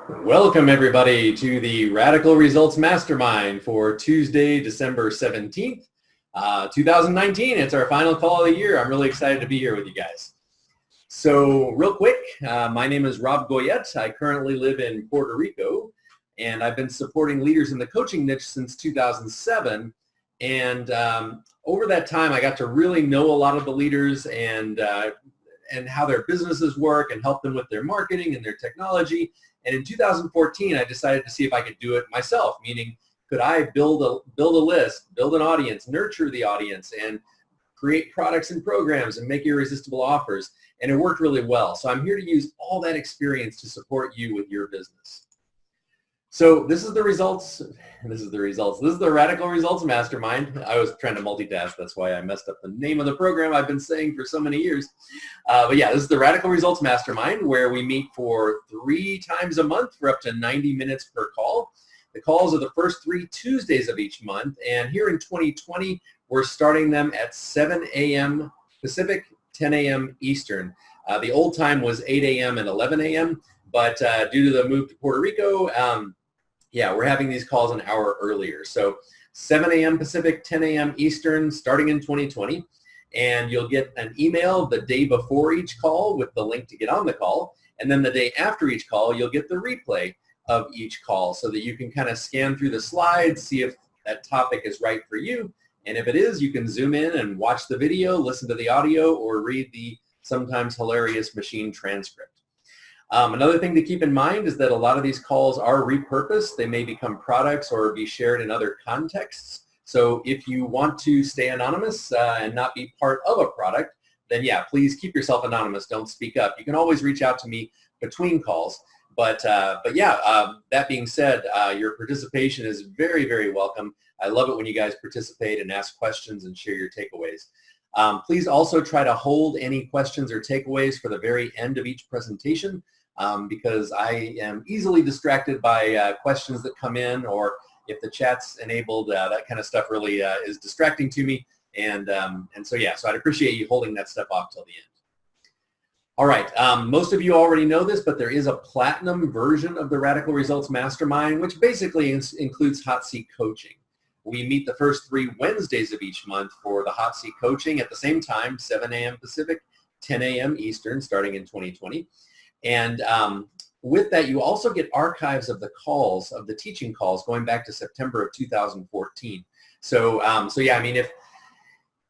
Welcome everybody to the Radical Results Mastermind for Tuesday, December 17th, 2019. It's our final call of the year. I'm really excited to be here with you guys. So real quick, my name is Rob Goyette. I currently live in Puerto Rico, and I've been supporting leaders in the coaching niche since 2007. And over that time, I got to really know a lot of the leaders and how their businesses work and help them with their marketing and their technology. And in 2014, I decided to see if I could do it myself, meaning could I build a list, build an audience, nurture the audience, and create products and programs and make irresistible offers. And it worked really well. So I'm here to use all that experience to support you with your business. So this is the results. This is the Radical Results Mastermind. I was trying to multitask. That's why I messed up the name of the program I've been saying for so many years. But yeah, this is the Radical Results Mastermind, where we meet for 3 times a month for up to 90 minutes per call. The calls are the first 3 Tuesdays of each month. And here in 2020, we're starting them at 7 a.m. Pacific, 10 a.m. Eastern. The old time was 8 a.m. and 11 a.m. But due to the move to Puerto Rico, yeah, we're having these calls an hour earlier. So 7 a.m. Pacific, 10 a.m. Eastern, starting in 2020. And you'll get an email the day before each call with the link to get on the call. And then the day after each call, you'll get the replay of each call so that you can kind of scan through the slides, see if that topic is right for you. And if it is, you can zoom in and watch the video, listen to the audio, or read the sometimes hilarious machine transcript. Another thing to keep in mind is that a lot of these calls are repurposed. They may become products or be shared in other contexts. So if you want to stay anonymous and not be part of a product, then yeah, please keep yourself anonymous. Don't speak up. You can always reach out to me between calls. But yeah, that being said, your participation is very, very welcome. I love it when you guys participate and ask questions and share your takeaways. Please also try to hold any questions or takeaways for the very end of each presentation. Because I am easily distracted by questions that come in, or if the chat's enabled, that kind of stuff really is distracting to me. And so yeah, so I'd appreciate you holding that stuff off till the end. All right, most of you already know this, but there is a platinum version of the Radical Results Mastermind, which basically includes hot seat coaching. We meet the first 3 Wednesdays of each month for the hot seat coaching at the same time, 7 a.m. Pacific, 10 a.m. Eastern, starting in 2020. And with that, you also get archives of the calls, of the teaching calls, going back to September of 2014. So yeah, I mean,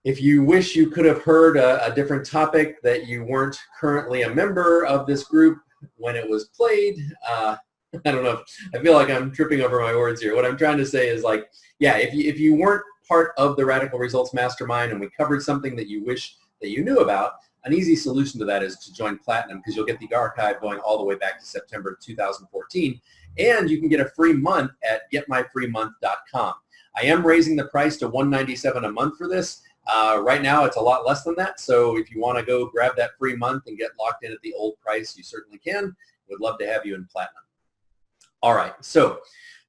if you wish you could have heard a different topic that you weren't currently a member of this group when it was played, I don't know. I feel like I'm tripping over my words here. What I'm trying to say is, like, yeah, if you weren't part of the Radical Results Mastermind and we covered something that you wish that you knew about, an easy solution to that is to join Platinum, because you'll get the archive going all the way back to September 2014, and you can get a free month at getmyfreemonth.com. I am raising the price to $197 a month for this. Right now, it's a lot less than that, so if you want to go grab that free month and get locked in at the old price, you certainly can. Would love to have you in Platinum. All right, so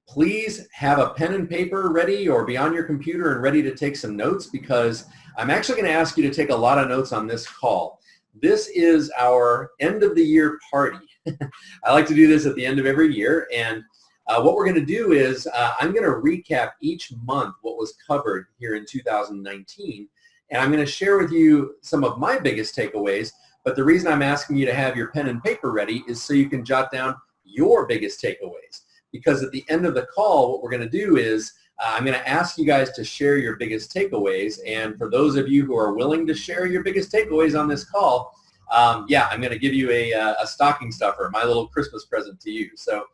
please have a pen and paper ready or be on your computer and ready to take some notes, because I'm actually going to ask you to take a lot of notes on this call. This is our end of the year party. I like to do this at the end of every year, and what we're going to do is I'm going to recap each month what was covered here in 2019, and I'm going to share with you some of my biggest takeaways. But the reason I'm asking you to have your pen and paper ready is so you can jot down your biggest takeaways. Because at the end of the call, what we're going to do is I'm going to ask you guys to share your biggest takeaways. And for those of you who are willing to share your biggest takeaways on this call, yeah, I'm going to give you a stocking stuffer, my little Christmas present to you. So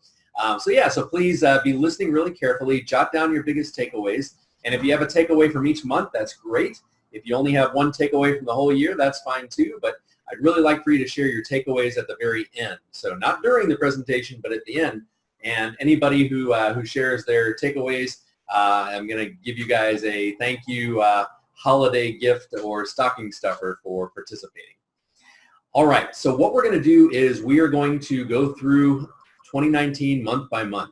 yeah, so please be listening really carefully. Jot down your biggest takeaways. And if you have a takeaway from each month, that's great. If you only have one takeaway from the whole year, that's fine too. But I'd really like for you to share your takeaways at the very end. So not during the presentation, but at the end. And anybody who shares their takeaways, I'm going to give you guys a thank you holiday gift or stocking stuffer for participating. All right, so what we're going to do is we are going to go through 2019 month by month.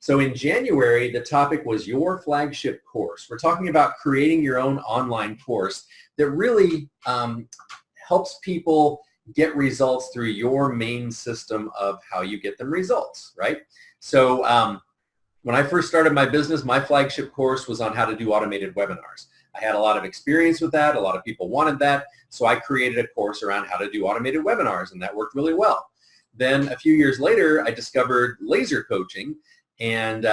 So in January, the topic was your flagship course. We're talking about creating your own online course that really helps people get results through your main system of how you get them results, right? So when I first started my business, my flagship course was on how to do automated webinars. I had a lot of experience with that. A lot of people wanted that. So I created a course around how to do automated webinars, and that worked really well. Then a few years later, I discovered laser coaching and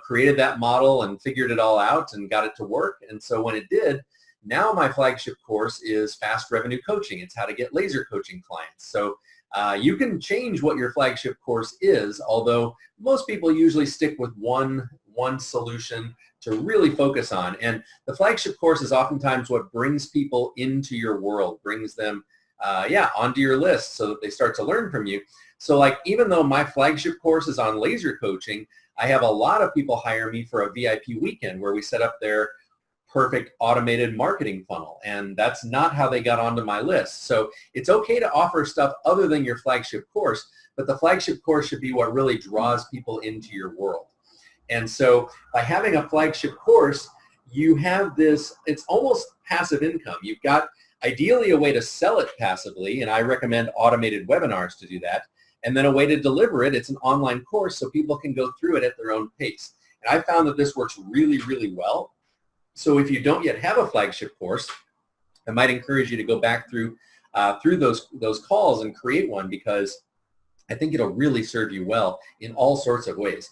created that model and figured it all out and got it to work. And so when it did, now my flagship course is fast revenue coaching. It's how to get laser coaching clients. So you can change what your flagship course is, although most people usually stick with one solution to really focus on. And the flagship course is oftentimes what brings people into your world, brings them onto your list so that they start to learn from you. So like, even though my flagship course is on laser coaching, I have a lot of people hire me for a VIP weekend where we set up their perfect automated marketing funnel, and that's not how they got onto my list. So it's okay to offer stuff other than your flagship course, but the flagship course should be what really draws people into your world. And so by having a flagship course, you have this, it's almost passive income. You've got ideally a way to sell it passively, and I recommend automated webinars to do that, and then a way to deliver it. It's an online course so people can go through it at their own pace. And I found that this works really, really well. So if you don't yet have a flagship course, I might encourage you to go back through those calls and create one, because I think it'll really serve you well in all sorts of ways.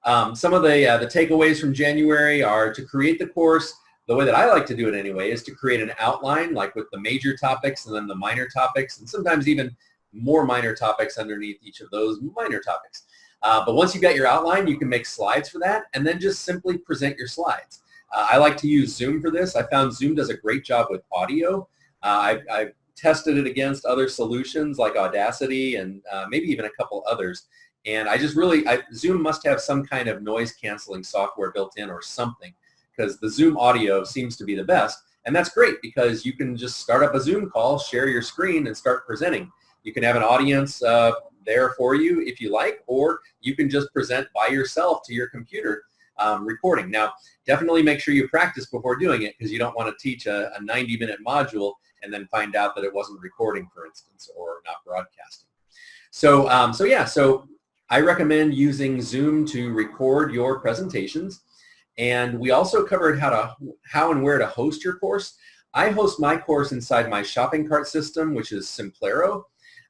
Some of the takeaways from January are to create the course. The way that I like to do it anyway is to create an outline, like with the major topics and then the minor topics, and sometimes even more minor topics underneath each of those minor topics. But once you've got your outline, you can make slides for that and then just simply present your slides. I like to use Zoom for this. I found Zoom does a great job with audio. I've tested it against other solutions like Audacity and maybe even a couple others. And Zoom must have some kind of noise canceling software built in or something, because the Zoom audio seems to be the best. And that's great because you can just start up a Zoom call, share your screen, and start presenting. You can have an audience there for you if you like, or you can just present by yourself to your computer recording. Now, definitely make sure you practice before doing it, because you don't want to teach a 90-minute module and then find out that it wasn't recording, for instance, or not broadcasting. So I recommend using Zoom to record your presentations. And we also covered how and where to host your course. I host my course inside my shopping cart system, which is Simplero.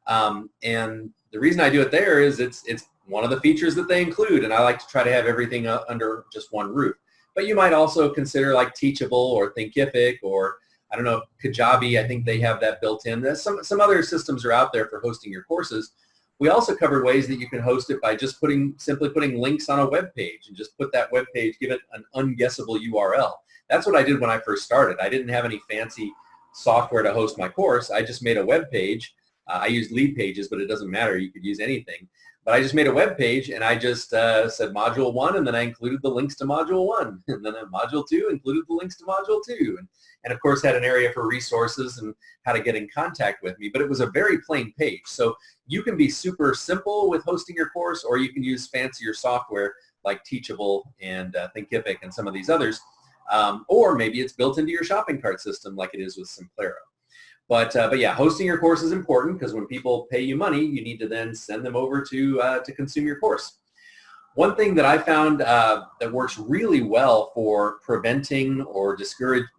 And the reason I do it there is it's one of the features that they include, and I like to try to have everything under just one roof. But you might also consider like Teachable or Thinkific or, I don't know, Kajabi. I think they have that built in. There's some other systems are out there for hosting your courses. We also covered ways that you can host it by just simply putting links on a web page, and just put that web page, give it an unguessable URL. That's what I did when I first started. I didn't have any fancy software to host my course. I just made a web page. I used Lead Pages, but it doesn't matter. You could use anything. But I just made a web page, and I just said Module 1, and then I included the links to Module 1. And then Module 2 included the links to Module 2. And of course, had an area for resources and how to get in contact with me. But it was a very plain page. So you can be super simple with hosting your course, or you can use fancier software like Teachable and Thinkific and some of these others. Or maybe it's built into your shopping cart system like it is with Simplero. But yeah, hosting your course is important, because when people pay you money, you need to then send them over to consume your course. One thing that I found that works really well for preventing or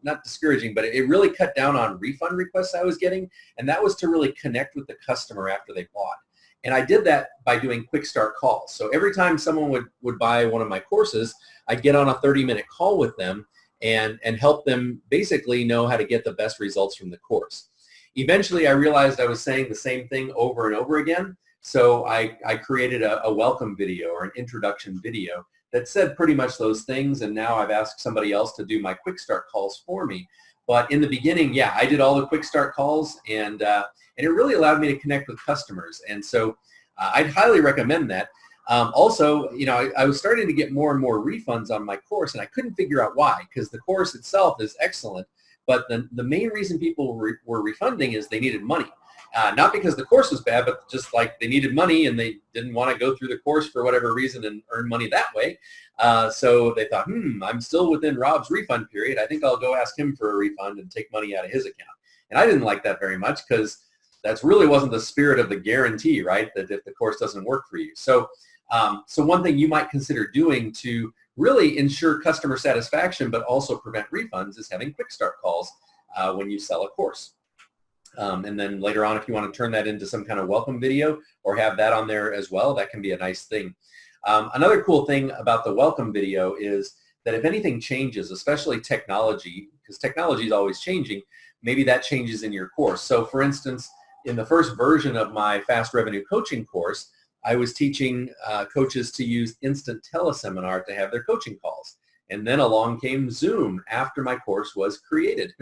not discouraging, but it really cut down on refund requests I was getting, and that was to really connect with the customer after they bought. And I did that by doing quick start calls. So every time someone would buy one of my courses, I'd get on a 30-minute call with them and help them basically know how to get the best results from the course. Eventually, I realized I was saying the same thing over and over again, so I created a welcome video or an introduction video that said pretty much those things, and now I've asked somebody else to do my quick start calls for me. But in the beginning, yeah, I did all the quick start calls, and it really allowed me to connect with customers, and so I'd highly recommend that. Also, I was starting to get more and more refunds on my course, and I couldn't figure out why, because the course itself is excellent. But the main reason people were refunding is they needed money. Not because the course was bad, but just like they needed money and they didn't want to go through the course for whatever reason and earn money that way. So they thought, I'm still within Rob's refund period. I think I'll go ask him for a refund and take money out of his account. And I didn't like that very much, because that's really wasn't the spirit of the guarantee, right? That if the course doesn't work for you. So, so one thing you might consider doing to really ensure customer satisfaction, but also prevent refunds, is having quick start calls when you sell a course. And then later on, if you want to turn that into some kind of welcome video or have that on there as well, that can be a nice thing. Another cool thing about the welcome video is that if anything changes, especially technology, because technology is always changing, maybe that changes in your course. So for instance, in the first version of my Fast Revenue Coaching course, I was teaching coaches to use instant teleseminar to have their coaching calls. And then along came Zoom after my course was created.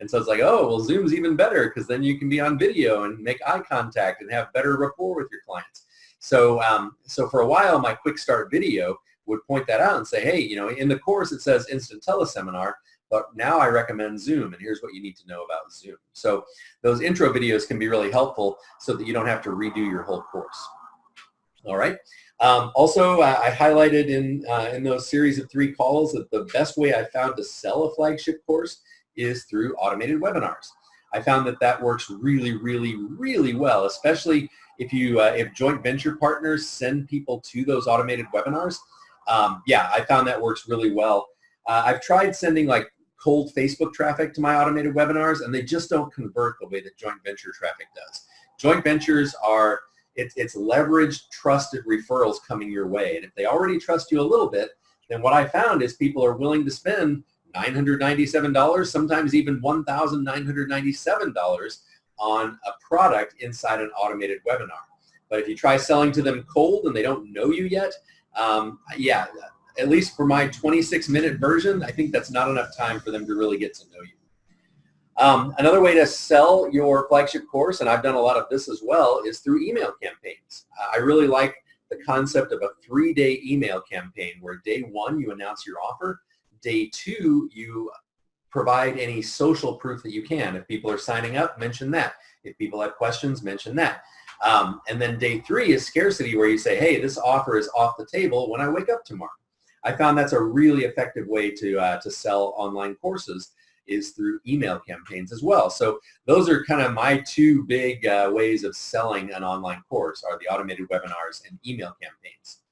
And so it's like, oh, well, Zoom's even better because then you can be on video and make eye contact and have better rapport with your clients. So, so for a while, my quick start video would point that out and say, hey, you know, in the course it says instant teleseminar, but now I recommend Zoom, and here's what you need to know about Zoom. So those intro videos can be really helpful so that you don't have to redo your whole course. All right. Also, I highlighted in those series of 3 calls that the best way I found to sell a flagship course is through automated webinars. I found that that works really, really, really well, especially if you if joint venture partners send people to those automated webinars. Yeah, I found that works really well. I've tried sending like cold Facebook traffic to my automated webinars, and they just don't convert the way that joint venture traffic does. Joint ventures are it's leveraged, trusted referrals coming your way. And if they already trust you a little bit, then what I found is people are willing to spend $997, sometimes even $1,997 on a product inside an automated webinar. But if you try selling to them cold and they don't know you yet, yeah, at least for my 26-minute version, I think that's not enough time for them to really get to know you. Another way to sell your flagship course, and I've done a lot of this as well, is through email campaigns. I really like the concept of a 3-day email campaign where day 1 you announce your offer, day 2 you provide any social proof that you can. If people are signing up, mention that. If people have questions, mention that. And then day 3 is scarcity, where you say, hey, this offer is off the table when I wake up tomorrow. I found that's a really effective way to sell online courses, is through email campaigns as well. So those are kind of my 2 big ways of selling an online course, are the automated webinars and email campaigns.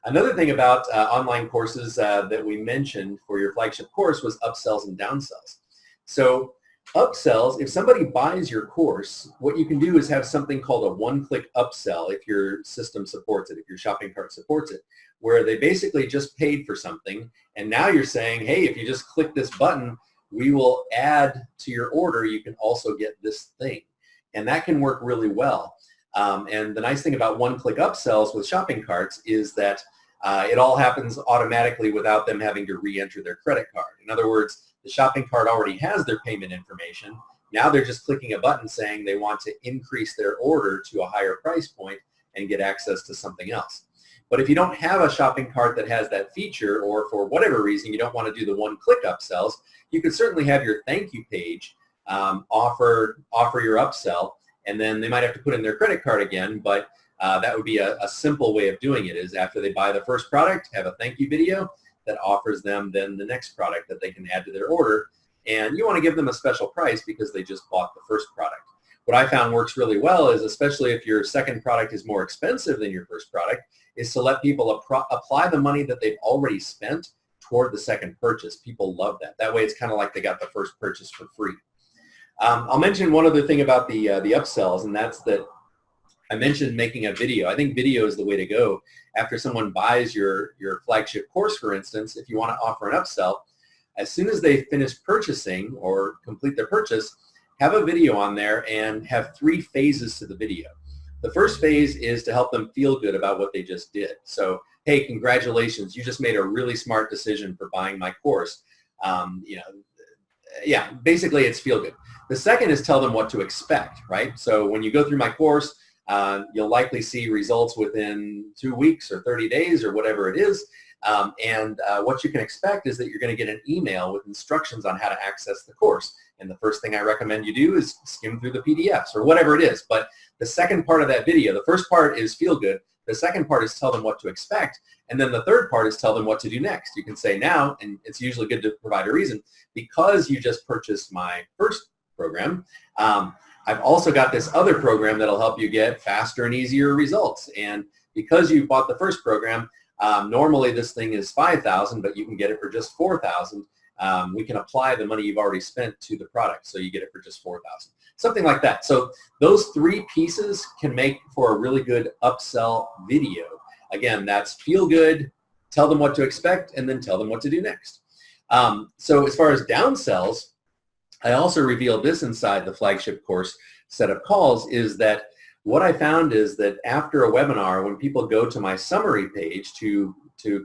Another thing about online courses that we mentioned for your flagship course was upsells and downsells. So upsells, if somebody buys your course, what you can do is have something called a one-click upsell if your system supports it, if your shopping cart supports it, where they basically just paid for something, and now you're saying, hey, if you just click this button, we will add to your order, you can also get this thing. And that can work really well. And the nice thing about one-click upsells with shopping carts is that it all happens automatically without them having to re-enter their credit card. In other words, the shopping cart already has their payment information. Now they're just clicking a button saying they want to increase their order to a higher price point and get access to something else. But if you don't have a shopping cart that has that feature, or for whatever reason you don't want to do the one-click upsells, you could certainly have your thank you page offer your upsell, and then they might have to put in their credit card again, but that would be a simple way of doing it, is after they buy the first product, have a thank you video that offers them then the next product that they can add to their order. And you want to give them a special price because they just bought the first product. What I found works really well is, especially if your second product is more expensive than your first product, is to let people apply the money that they've already spent toward the second purchase. People love that. That way it's kind of like they got the first purchase for free. I'll mention one other thing about the upsells, and that's that I mentioned making a video. I think video is the way to go. After someone buys your flagship course, for instance, if you want to offer an upsell, as soon as they finish purchasing or complete their purchase, have a video on there and have 3 phases to the video. The first phase is to help them feel good about what they just did. So, hey, congratulations, you just made a really smart decision for buying my course. You know, yeah, basically it's feel good. The second is tell them what to expect, right? So when you go through my course, you'll likely see results within 2 weeks or 30 days or whatever it is. And what you can expect is that you're going to get an email with instructions on how to access the course. And the first thing I recommend you do is skim through the PDFs or whatever it is. But the second part of that video, the first part is feel good. The second part is tell them what to expect. And then the third part is tell them what to do next. You can say now, and it's usually good to provide a reason, because you just purchased my first program, I've also got this other program that'll help you get faster and easier results. And because you bought the first program, normally this thing is $5,000, but you can get it for just $4,000. We can apply the money you've already spent to the product, so you get it for just $4,000. Something like that. So those three pieces can make for a really good upsell video. Again, that's feel good, tell them what to expect, and then tell them what to do next. So as far as downsells, I also revealed this inside the flagship course set of calls, is that what I found is that after a webinar, when people go to my summary page to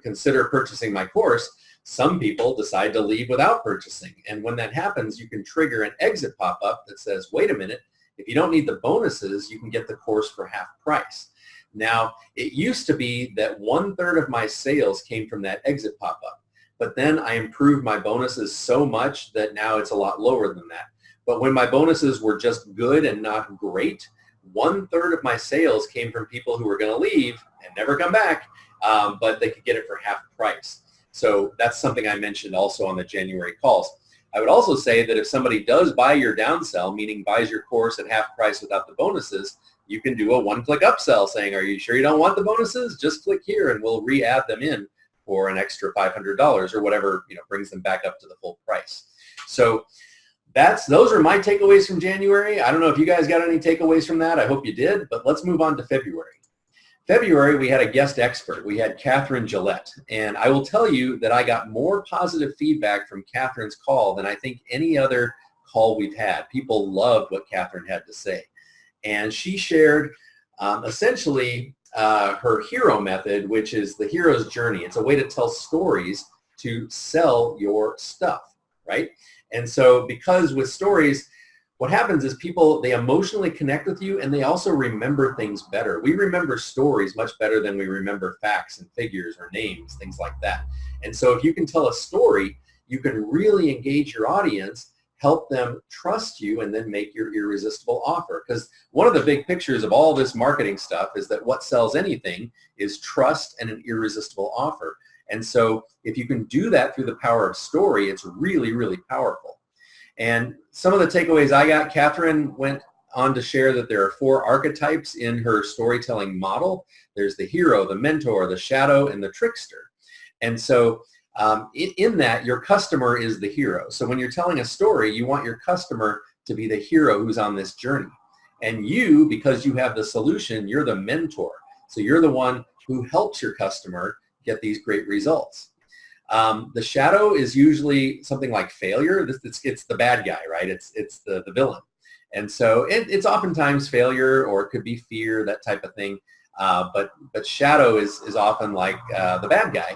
consider purchasing my course, some people decide to leave without purchasing. And when that happens, you can trigger an exit pop-up that says, wait a minute, if you don't need the bonuses, you can get the course for half price. Now, it used to be that 1/3 of my sales came from that exit pop-up. But then I improved my bonuses so much that now it's a lot lower than that. But when my bonuses were just good and not great, 1/3 of my sales came from people who were going to leave and never come back, but they could get it for half price. So that's something I mentioned also on the January calls. I would also say that if somebody does buy your downsell, meaning buys your course at half price without the bonuses, you can do a one-click upsell saying, are you sure you don't want the bonuses? Just click here and we'll re-add them in for an extra $500 or whatever, brings them back up to the full price. So those are my takeaways from January. I don't know if you guys got any takeaways from that. I hope you did, but let's move on to February. February, we had a guest expert. We had Catherine Gillette, and I will tell you that I got more positive feedback from Catherine's call than I think any other call we've had. People loved what Catherine had to say, and she shared essentially her hero method, which is the hero's journey. It's a way to tell stories to sell your stuff, right? And so because with stories, what happens is people, they emotionally connect with you and they also remember things better. We remember stories much better than we remember facts and figures or names, things like that. And so if you can tell a story, you can really engage your audience, help them trust you, and then make your irresistible offer. Because one of the big pictures of all this marketing stuff is that what sells anything is trust and an irresistible offer. And so if you can do that through the power of story, it's really, really powerful. And some of the takeaways I got, Catherine went on to share that there are 4 archetypes in her storytelling model. There's the hero, the mentor, the shadow, and the trickster. And so in that, your customer is the hero. So when you're telling a story, you want your customer to be the hero who's on this journey. And you, because you have the solution, you're the mentor. So you're the one who helps your customer get these great results. The shadow is usually something like failure. It's the bad guy, right? It's the villain. And so it's oftentimes failure, or it could be fear, that type of thing. But shadow is often like the bad guy.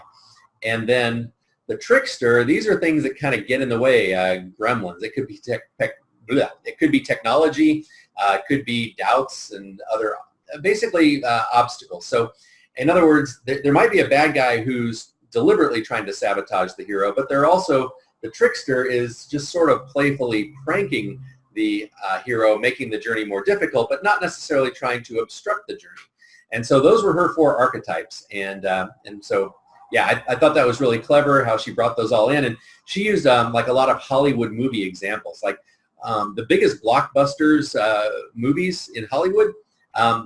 And then the trickster, these are things that kind of get in the way, gremlins. It could be it could be technology, it could be doubts and other, basically obstacles. So in other words, there might be a bad guy who's deliberately trying to sabotage the hero, but the trickster is just sort of playfully pranking the hero, making the journey more difficult, but not necessarily trying to obstruct the journey. And so those were her 4 archetypes. And so, yeah, I thought that was really clever how she brought those all in. And she used like a lot of Hollywood movie examples, like the biggest blockbusters movies in Hollywood.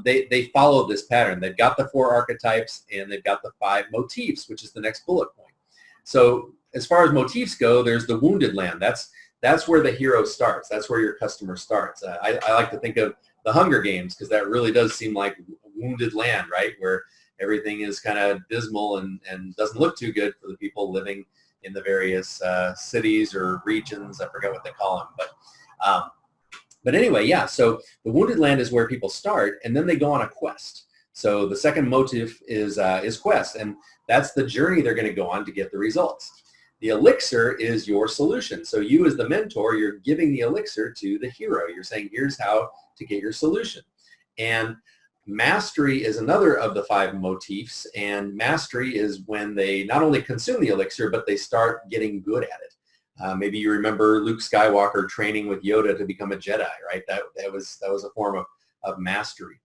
They follow this pattern. They've got the 4 archetypes and they've got the 5 motifs, which is the next bullet point. So as far as motifs go, there's the wounded land. That's where the hero starts. That's where your customer starts. I like to think of the Hunger Games, because that really does seem like wounded land, right? Where everything is kind of dismal and doesn't look too good for the people living in the various cities or regions. I forget what they call them, but anyway, yeah, so the wounded land is where people start, and then they go on a quest. So the second motive is quest, and that's the journey they're going to go on to get the results. The elixir is your solution. So you as the mentor, you're giving the elixir to the hero. You're saying, here's how to get your solution. And mastery is another of the 5 motifs, and mastery is when they not only consume the elixir, but they start getting good at it. Maybe you remember Luke Skywalker training with Yoda to become a Jedi, right? That was a form of mastery.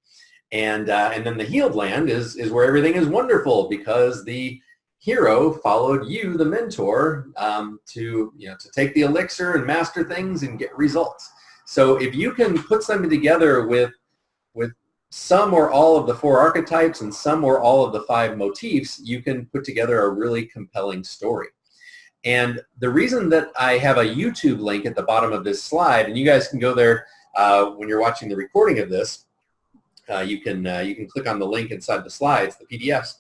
And then the healed land is where everything is wonderful, because the hero followed you, the mentor, to take the elixir and master things and get results. So if you can put something together with some or all of the 4 archetypes and some or all of the 5 motifs, you can put together a really compelling story. And the reason that I have a YouTube link at the bottom of this slide, and you guys can go there when you're watching the recording of this, you can click on the link inside the slides, the PDFs,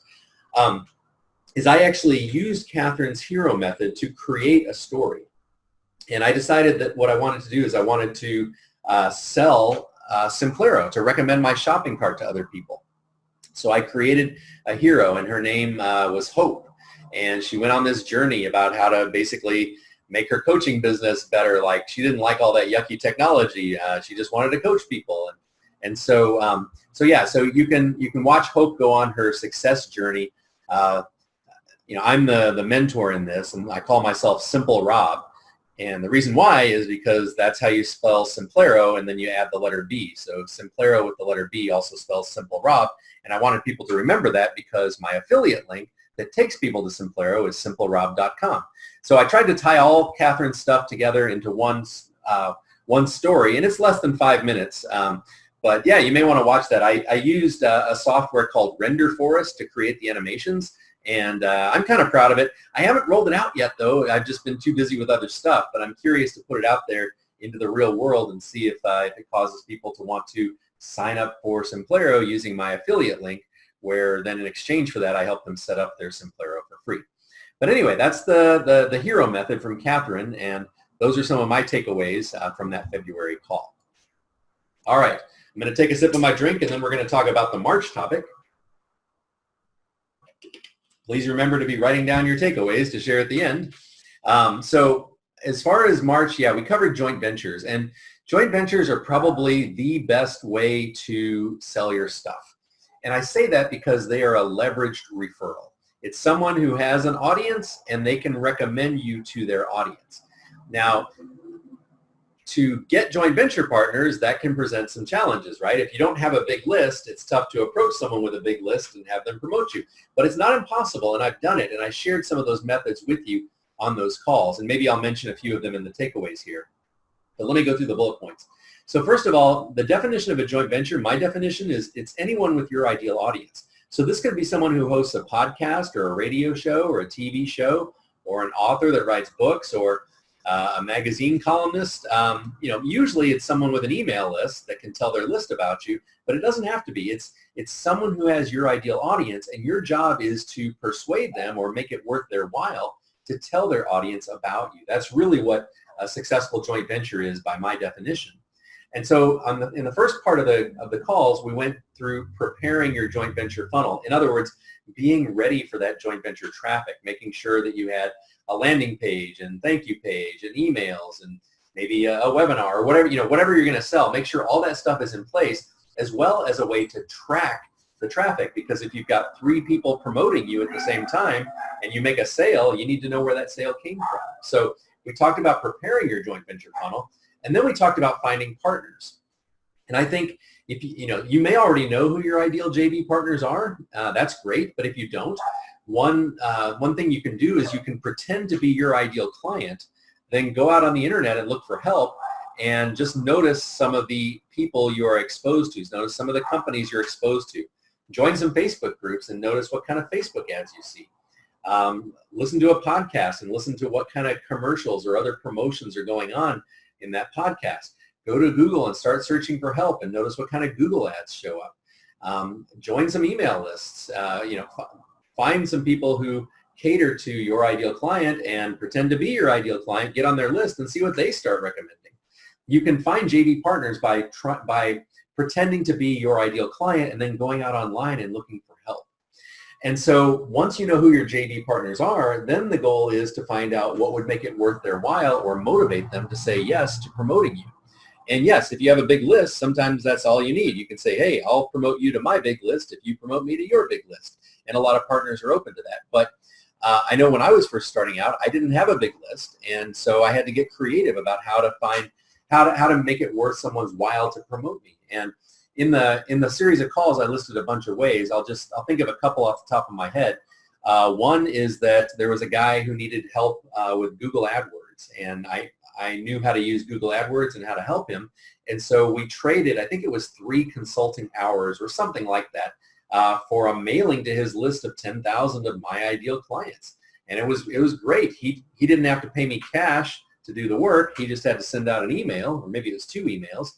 is I actually used Catherine's hero method to create a story. And I decided that what I wanted to do is I wanted to sell Simplero, to recommend my shopping cart to other people. So I created a hero, and her name was Hope. And she went on this journey about how to basically make her coaching business better. Like, she didn't like all that yucky technology. She just wanted to coach people. And so you can watch Hope go on her success journey. I'm the mentor in this, and I call myself Simple Rob. And the reason why is because that's how you spell Simplero, and then you add the letter B. So Simplero with the letter B also spells Simple Rob. And I wanted people to remember that because my affiliate link that takes people to Simplero is simplerob.com. So I tried to tie all Catherine's stuff together into one story, and it's less than 5 minutes. But yeah, you may want to watch that. I used a software called Render Forest to create the animations, and I'm kind of proud of it. I haven't rolled it out yet, though. I've just been too busy with other stuff, but I'm curious to put it out there into the real world and see if it causes people to want to sign up for Simplero using my affiliate link, where then in exchange for that, I help them set up their Simplero for free. But anyway, that's the hero method from Catherine, and those are some of my takeaways from that February call. All right, I'm going to take a sip of my drink, and then we're going to talk about the March topic. Please remember to be writing down your takeaways to share at the end. So as far as March, yeah, we covered joint ventures, and joint ventures are probably the best way to sell your stuff. And I say that because they are a leveraged referral. It's someone who has an audience, and they can recommend you to their audience. Now, to get joint venture partners, that can present some challenges, right? If you don't have a big list, it's tough to approach someone with a big list and have them promote you. But it's not impossible, and I've done it, and I shared some of those methods with you on those calls, and maybe I'll mention a few of them in the takeaways here. But let me go through the bullet points. So first of all, the definition of a joint venture, my definition is it's anyone with your ideal audience. So this could be someone who hosts a podcast or a radio show or a TV show, or an author that writes books, or a magazine columnist. Usually it's someone with an email list that can tell their list about you, but it doesn't have to be. It's someone who has your ideal audience, and your job is to persuade them or make it worth their while to tell their audience about you. That's really what a successful joint venture is by my definition. And so in the first part of the calls, we went through preparing your joint venture funnel. In other words, being ready for that joint venture traffic, making sure that you had a landing page and thank you page and emails and maybe a webinar or whatever you're going to sell. Make sure all that stuff is in place, as well as a way to track the traffic, because if you've got 3 people promoting you at the same time and you make a sale, you need to know where that sale came from. So we talked about preparing your joint venture funnel, and then we talked about finding partners. And I think if you may already know who your ideal JV partners are. That's great, but if you don't, one thing you can do is you can pretend to be your ideal client, then go out on the internet and look for help, and just notice some of the people you are exposed to. Notice some of the companies you're exposed to. Join some Facebook groups and notice what kind of Facebook ads you see. Listen to a podcast and listen to what kind of commercials or other promotions are going on in that podcast. Go to Google and start searching for help and notice what kind of Google ads show up. Join some email lists. Find some people who cater to your ideal client and pretend to be your ideal client. Get on their list and see what they start recommending. You can find JV partners by pretending to be your ideal client and then going out online and looking for help. And so once you know who your JV partners are, then the goal is to find out what would make it worth their while or motivate them to say yes to promoting you. And yes, if you have a big list, sometimes that's all you need. You can say, hey, I'll promote you to my big list if you promote me to your big list. And a lot of partners are open to that. But I know when I was first starting out, I didn't have a big list. And so I had to get creative about how to make it worth someone's while to promote me. And in the series of calls, I listed a bunch of ways. I'll think of a couple off the top of my head. One is that there was a guy who needed help with Google AdWords, and I I knew how to use Google AdWords and how to help him. And so we traded, I think it was 3 consulting hours or something like that, for a mailing to his list of 10,000 of my ideal clients. And it was great. He didn't have to pay me cash to do the work. He just had to send out an email, or maybe it was 2 emails.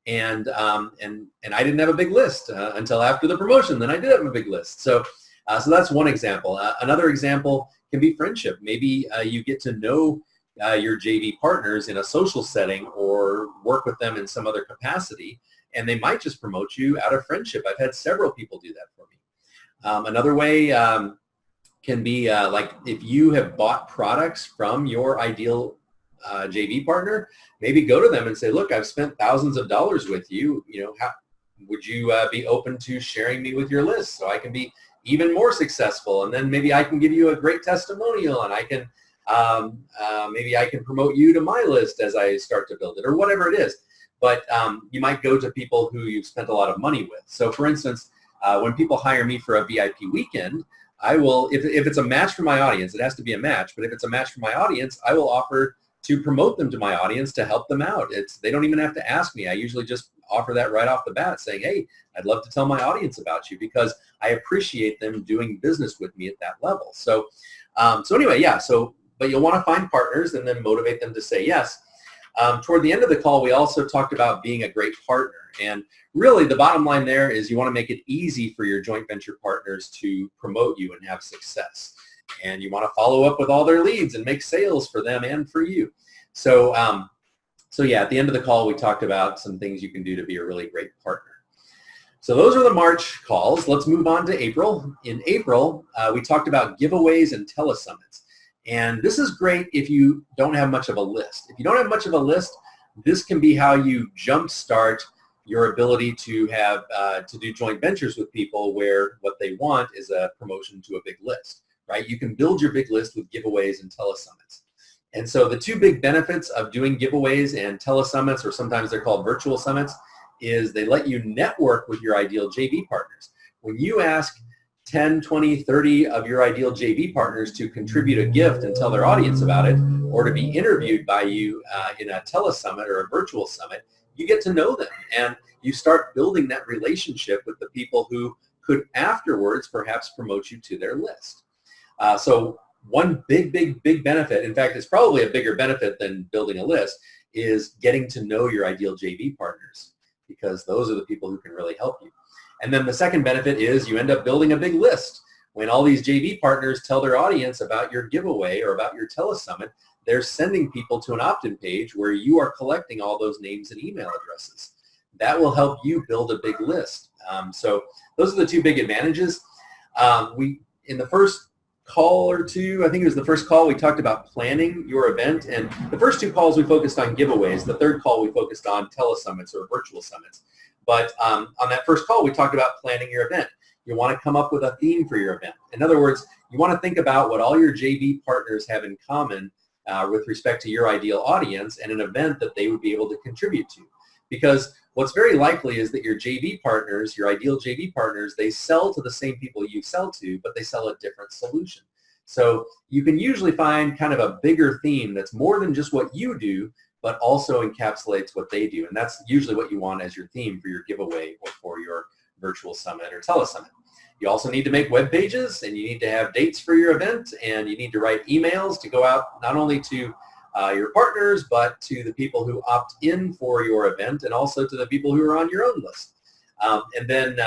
And I didn't have a big list until after the promotion. Then I did have a big list. So that's one example. Another example can be friendship. Maybe you get to know your JV partners in a social setting or work with them in some other capacity, and they might just promote you out of friendship. I've had several people do that for me. Another way can be like if you have bought products from your ideal JV partner, maybe go to them and say, look, I've spent thousands of dollars with you. Would you be open to sharing me with your list so I can be even more successful? And then maybe I can give you a great testimonial, and I can maybe I can promote you to my list as I start to build it, or whatever it is. But you might go to people who you've spent a lot of money with. So for instance, when people hire me for a VIP weekend, I will, if it's a match for my audience, it has to be a match, but if it's a match for my audience, I will offer to promote them to my audience to help them out. They don't even have to ask me. I usually just offer that right off the bat, saying, hey, I'd love to tell my audience about you because I appreciate them doing business with me at that level. So anyway, yeah, but you'll want to find partners and then motivate them to say yes. Toward the end of the call, we also talked about being a great partner. And really the bottom line there is you want to make it easy for your joint venture partners to promote you and have success. And you want to follow up with all their leads and make sales for them and for you. So yeah, at the end of the call, we talked about some things you can do to be a really great partner. So those are the March calls. Let's move on to April. In April, we talked about giveaways and telesummits. And this is great if you don't have much of a list. If you don't have much of a list, this can be how you jumpstart your ability to have to do joint ventures with people where what they want is a promotion to a big list, right? You can build your big list with giveaways and telesummits. And so the 2 big benefits of doing giveaways and telesummits, or sometimes they're called virtual summits, is they let you network with your ideal JV partners. When you ask 10, 20, 30 of your ideal JV partners to contribute a gift and tell their audience about it, or to be interviewed by you in a telesummit or a virtual summit, you get to know them and you start building that relationship with the people who could afterwards perhaps promote you to their list. So one big benefit, in fact, it's probably a bigger benefit than building a list, is getting to know your ideal JV partners, because those are the people who can really help you. And then the second benefit is you end up building a big list. When all these JV partners tell their audience about your giveaway or about your telesummit, they're sending people to an opt-in page where you are collecting all those names and email addresses. That will help you build a big list. So those are the 2 big advantages. In the first call or 2, I think it was the first call, we talked about planning your event. And the first 2 calls we focused on giveaways. The third call we focused on telesummits or virtual summits. But on that first call, we talked about planning your event. You want to come up with a theme for your event. In other words, you want to think about what all your JV partners have in common with respect to your ideal audience and an event that they would be able to contribute to. Because what's very likely is that your JV partners, your ideal JV partners, they sell to the same people you sell to, but they sell a different solution. So you can usually find kind of a bigger theme that's more than just what you do, but also encapsulates what they do. And that's usually what you want as your theme for your giveaway or for your virtual summit or telesummit. You also need to make web pages, and you need to have dates for your event, and you need to write emails to go out not only to your partners, but to the people who opt in for your event, and also to the people who are on your own list. And then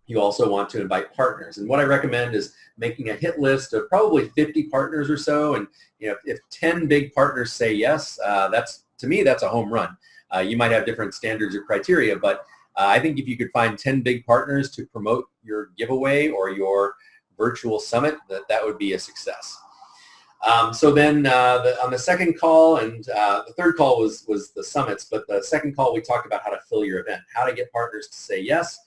you also want to invite partners. And what I recommend is making a hit list of probably 50 partners or so. And if 10 big partners say yes, to me, that's a home run. You might have different standards or criteria, but I think if you could find 10 big partners to promote your giveaway or your virtual summit, that would be a success. So then on the second call, and the third call was the summits, but the second call we talked about how to fill your event, how to get partners to say yes,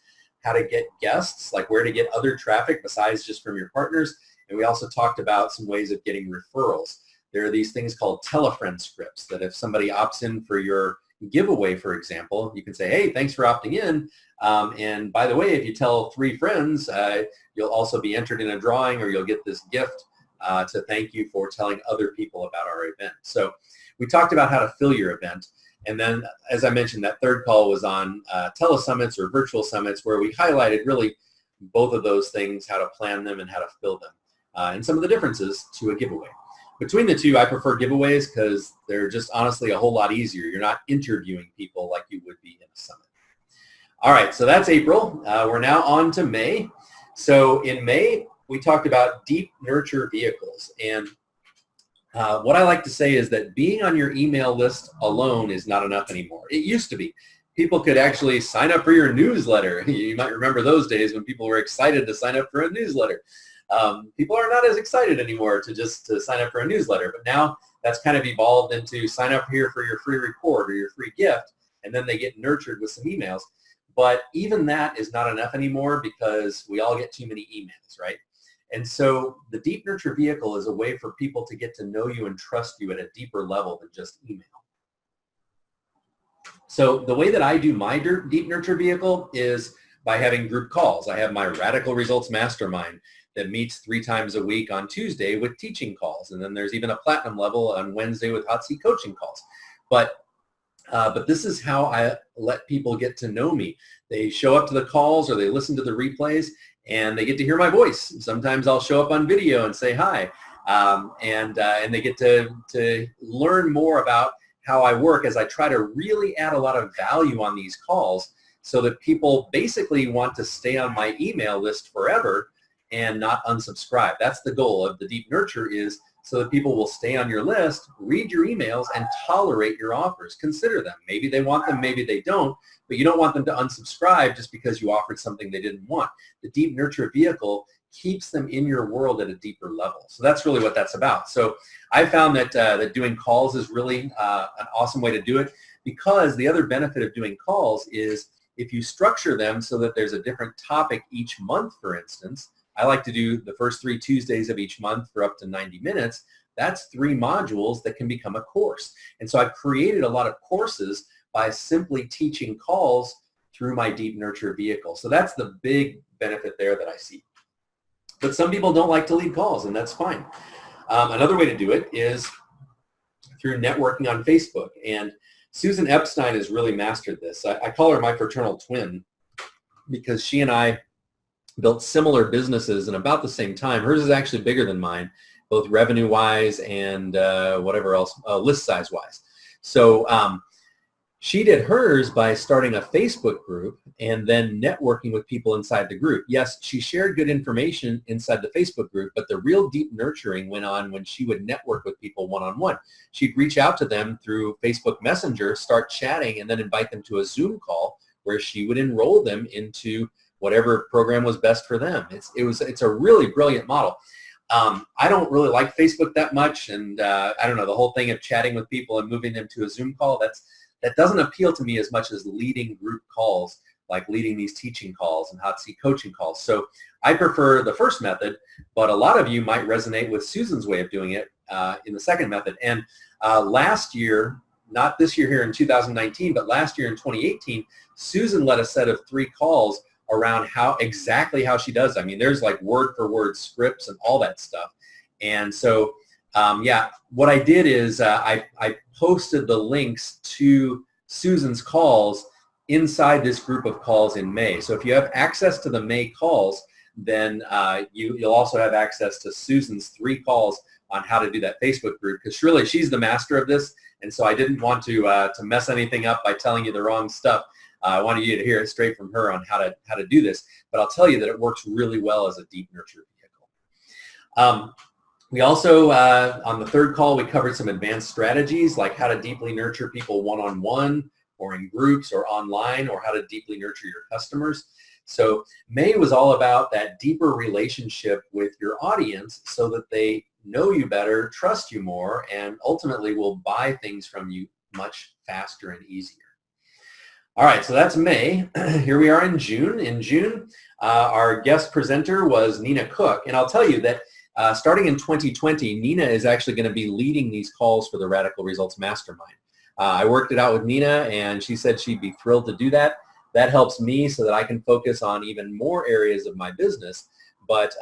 how to get guests, like where to get other traffic besides just from your partners. And we also talked about some ways of getting referrals. There are these things called telefriend scripts that if somebody opts in for your giveaway, for example, you can say, hey, thanks for opting in. And by the way, if you tell 3 friends, you'll also be entered in a drawing, or you'll get this gift to thank you for telling other people about our event. So we talked about how to fill your event. And then, as I mentioned, that third call was on telesummits or virtual summits, where we highlighted really both of those things, how to plan them and how to fill them, and some of the differences to a giveaway. Between the two, I prefer giveaways because they're just honestly a whole lot easier. You're not interviewing people like you would be in a summit. All right, so that's April. We're now on to May. So in May, we talked about deep nurture vehicles. And what I like to say is that being on your email list alone is not enough anymore. It used to be. People could actually sign up for your newsletter. You might remember those days when people were excited to sign up for a newsletter. People are not as excited anymore to sign up for a newsletter. But now that's kind of evolved into sign up here for your free report or your free gift, and then they get nurtured with some emails. But even that is not enough anymore because we all get too many emails, right? And so the Deep Nurture Vehicle is a way for people to get to know you and trust you at a deeper level than just email. So the way that I do my Deep Nurture Vehicle is by having group calls. I have my Radical Results Mastermind that meets 3 times a week on Tuesday with teaching calls. And then there's even a platinum level on Wednesday with hot seat coaching calls. But this is how I let people get to know me. They show up to the calls or they listen to the replays and they get to hear my voice. Sometimes I'll show up on video and say hi. And they get to learn more about how I work as I try to really add a lot of value on these calls so that people basically want to stay on my email list forever and not unsubscribe. That's the goal of the Deep Nurture, is so that people will stay on your list, read your emails, and tolerate your offers. Consider them. Maybe they want them, maybe they don't, but you don't want them to unsubscribe just because you offered something they didn't want. The Deep Nurture Vehicle keeps them in your world at a deeper level. So that's really what that's about. So I found that, that doing calls is really an awesome way to do it, because the other benefit of doing calls is if you structure them so that there's a different topic each month, for instance. I like to do the first 3 Tuesdays of each month for up to 90 minutes. That's 3 modules that can become a course. And so I've created a lot of courses by simply teaching calls through my Deep Nurture Vehicle. So that's the big benefit there that I see. But some people don't like to lead calls, and that's fine. Another way to do it is through networking on Facebook. And Susan Epstein has really mastered this. I call her my fraternal twin because she and I built similar businesses in about the same time. Hers is actually bigger than mine, both revenue-wise and whatever else, list size-wise. So she did hers by starting a Facebook group and then networking with people inside the group. Yes, she shared good information inside the Facebook group, but the real deep nurturing went on when she would network with people one-on-one. She'd reach out to them through Facebook Messenger, start chatting, and then invite them to a Zoom call where she would enroll them into whatever program was best for them. It's a really brilliant model. I don't really like Facebook that much, and I don't know, the whole thing of chatting with people and moving them to a Zoom call, that doesn't appeal to me as much as leading group calls, like leading these teaching calls and hot seat coaching calls. So I prefer the first method, but a lot of you might resonate with Susan's way of doing it in the second method. And last year, not this year here in 2019, but last year in 2018, Susan led a set of 3 calls around exactly how she does it. I mean, there's like word for word scripts and all that stuff. And so, yeah, what I did is I posted the links to Susan's calls inside this group of calls in May. So if you have access to the May calls, then you'll also have access to Susan's 3 calls on how to do that Facebook group, because really she's the master of this. And so I didn't want to mess anything up by telling you the wrong stuff. I wanted you to hear it straight from her on how to do this, but I'll tell you that it works really well as a deep nurture vehicle. We also, on the third call, we covered some advanced strategies, like how to deeply nurture people one-on-one or in groups or online, or how to deeply nurture your customers. So May was all about that deeper relationship with your audience so that they know you better, trust you more, and ultimately will buy things from you much faster and easier. All right, so that's May. Here we are in June. In June, our guest presenter was Nina Cook, and I'll tell you that starting in 2020, Nina is actually going to be leading these calls for the Radical Results Mastermind. I worked it out with Nina, and she said she'd be thrilled to do that. That helps me so that I can focus on even more areas of my business. But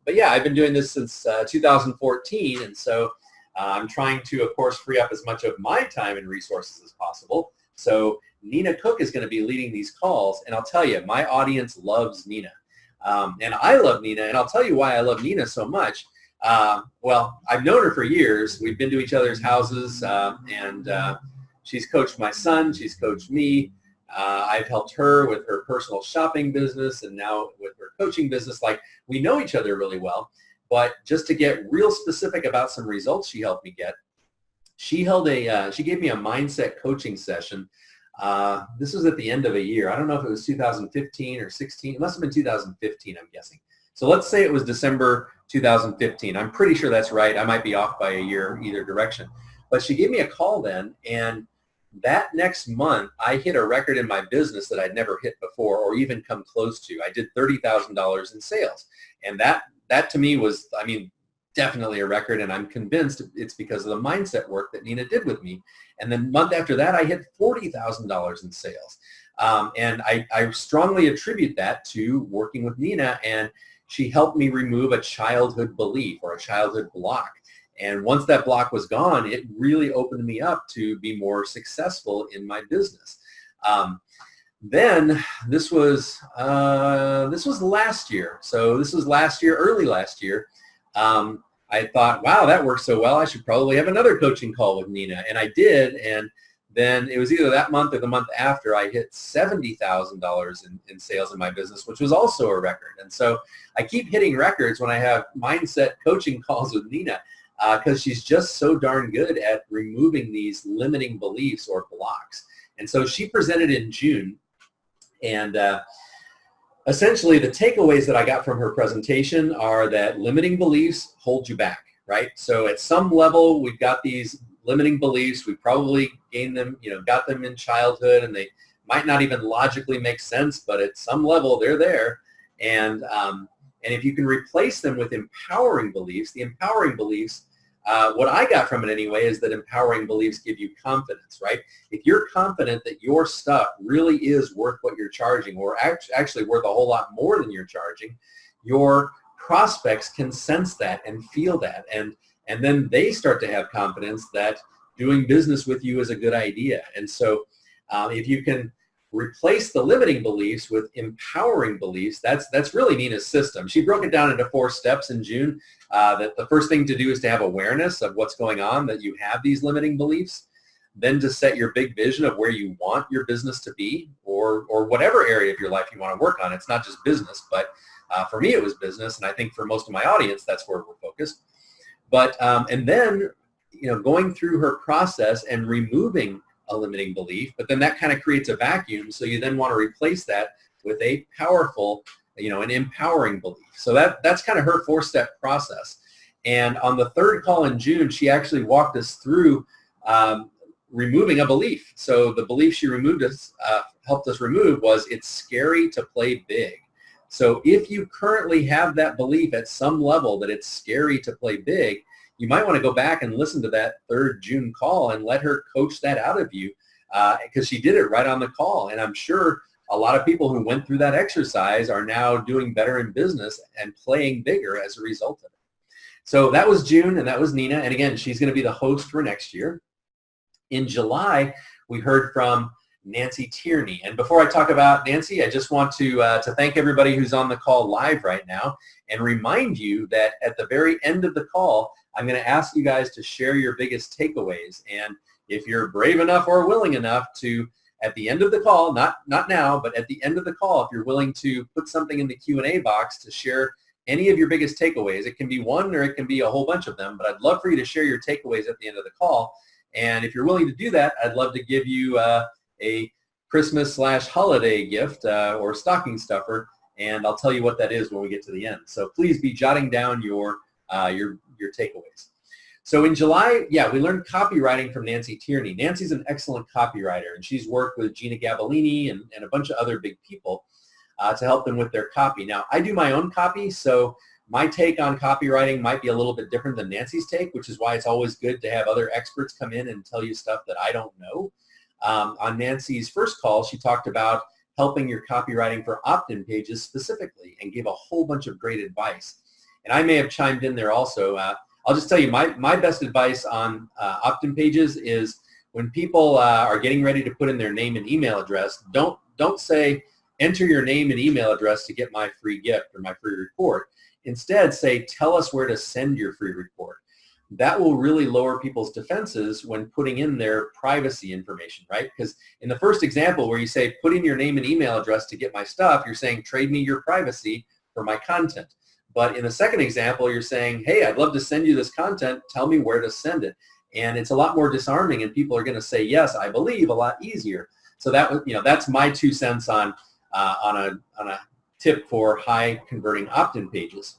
yeah, I've been doing this since 2014, and so I'm trying to, of course, free up as much of my time and resources as possible. So Nina Cook is going to be leading these calls, and I'll tell you, my audience loves Nina. And I love Nina, and I'll tell you why I love Nina so much. Well, I've known her for years. We've been to each other's houses, and she's coached my son. She's coached me. I've helped her with her personal shopping business, and now with her coaching business. Like, we know each other really well. But just to get real specific about some results she helped me get, she gave me a mindset coaching session. This was at the end of a year. I don't know if it was 2015 or 16. It must have been 2015, I'm guessing. So let's say it was December 2015. I'm pretty sure that's right. I might be off by a year either direction. But she gave me a call then, and that next month, I hit a record in my business that I'd never hit before or even come close to. I did $30,000 in sales. And that to me was, I mean, definitely a record, and I'm convinced it's because of the mindset work that Nina did with me. And then month after that, I hit $40,000 in sales. And I strongly attribute that to working with Nina, and she helped me remove a childhood belief or a childhood block. And once that block was gone, it really opened me up to be more successful in my business. Then this was last year. So this was last year, early last year. I thought, wow, that worked so well. I should probably have another coaching call with Nina. And I did. And then it was either that month or the month after I hit $70,000 in sales in my business, which was also a record. And so I keep hitting records when I have mindset coaching calls with Nina because she's just so darn good at removing these limiting beliefs or blocks. And so she presented in June. And essentially, the takeaways that I got from her presentation are that limiting beliefs hold you back, right? So at some level, we've got these limiting beliefs. We probably gained them, got them in childhood, and they might not even logically make sense, but at some level, they're there. And if you can replace them with empowering beliefs, the empowering beliefs, what I got from it anyway is that empowering beliefs give you confidence, right? If you're confident that your stuff really is worth what you're charging, or actually worth a whole lot more than you're charging, your prospects can sense that and feel that. And then they start to have confidence that doing business with you is a good idea. And so if you can replace the limiting beliefs with empowering beliefs, that's really Nina's system. She broke it down into 4 steps in June. That the first thing to do is to have awareness of what's going on, that you have these limiting beliefs. Then to set your big vision of where you want your business to be, or whatever area of your life you want to work on. It's not just business, but for me it was business, and I think for most of my audience that's where we're focused. But and then going through her process and removing a limiting belief, but then that kind of creates a vacuum. So you then want to replace that with a powerful, an empowering belief. So that's kind of her 4-step process. And on the 3rd call in June, she actually walked us through removing a belief. So the belief she helped us remove was, it's scary to play big. So if you currently have that belief at some level that it's scary to play big, you might want to go back and listen to that 3rd June call and let her coach that out of you, because she did it right on the call. And I'm sure a lot of people who went through that exercise are now doing better in business and playing bigger as a result of it. So that was June, and that was Nina. And again, she's going to be the host for next year. In July, we heard from Nancy Tierney. And before I talk about Nancy, I just want to thank everybody who's on the call live right now and remind you that at the very end of the call, I'm going to ask you guys to share your biggest takeaways. And if you're brave enough or willing enough to, at the end of the call, not now, but at the end of the call, if you're willing to put something in the Q&A box to share any of your biggest takeaways, it can be one or it can be a whole bunch of them, but I'd love for you to share your takeaways at the end of the call. And if you're willing to do that, I'd love to give you a Christmas/holiday gift or stocking stuffer, and I'll tell you what that is when we get to the end. So please be jotting down your takeaways. So in July, we learned copywriting from Nancy Tierney. Nancy's an excellent copywriter, and she's worked with Gina Gabellini and a bunch of other big people to help them with their copy. Now, I do my own copy, so my take on copywriting might be a little bit different than Nancy's take, which is why it's always good to have other experts come in and tell you stuff that I don't know. On Nancy's first call, she talked about helping your copywriting for opt-in pages specifically and gave a whole bunch of great advice. And I may have chimed in there also. I'll just tell you my best advice on opt-in pages is when people are getting ready to put in their name and email address, don't say, enter your name and email address to get my free gift or my free report. Instead, say, tell us where to send your free report. That will really lower people's defenses when putting in their privacy information, right? Because in the first example where you say, put in your name and email address to get my stuff, you're saying, trade me your privacy for my content. But in the second example, you're saying, hey, I'd love to send you this content. Tell me where to send it. And it's a lot more disarming, and people are going to say, yes, I believe, a lot easier. So that's my 2 cents on a tip for high converting opt-in pages.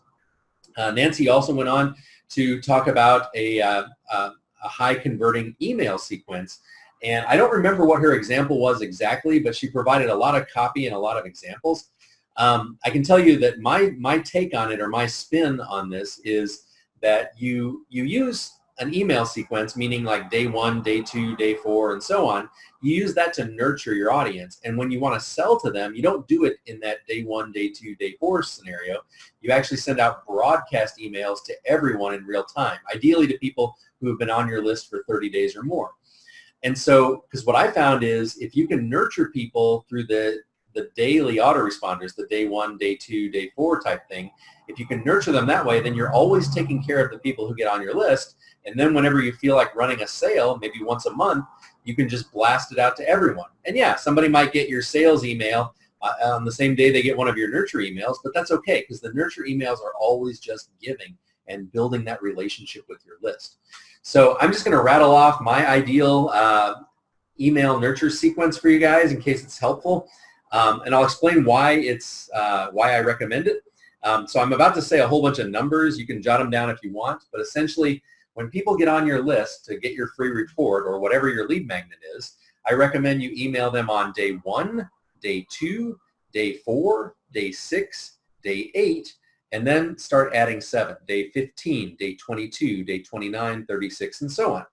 Nancy also went on to talk about a high converting email sequence. And I don't remember what her example was exactly, but she provided a lot of copy and a lot of examples. I can tell you that my take on it, or my spin on this, is that you use an email sequence, meaning like day 1, day 2, day 4, and so on. You use that to nurture your audience. And when you want to sell to them, you don't do it in that day 1, day 2, day 4 scenario. You actually send out broadcast emails to everyone in real time, ideally to people who have been on your list for 30 days or more. And so, because what I found is if you can nurture people through the daily autoresponders, the day 1, day 2, day 4 type thing, if you can nurture them that way, then you're always taking care of the people who get on your list. And then whenever you feel like running a sale, maybe once a month, you can just blast it out to everyone. And yeah, somebody might get your sales email on the same day they get one of your nurture emails, but that's okay, because the nurture emails are always just giving and building that relationship with your list. So I'm just going to rattle off my ideal email nurture sequence for you guys in case it's helpful. And I'll explain why I recommend it. So I'm about to say a whole bunch of numbers. You can jot them down if you want, but essentially when people get on your list to get your free report or whatever your lead magnet is, I recommend you email them on day 1, day 2, day 4, day 6, day 8, and then start adding 7, day 15, day 22, day 29, 36, and so on.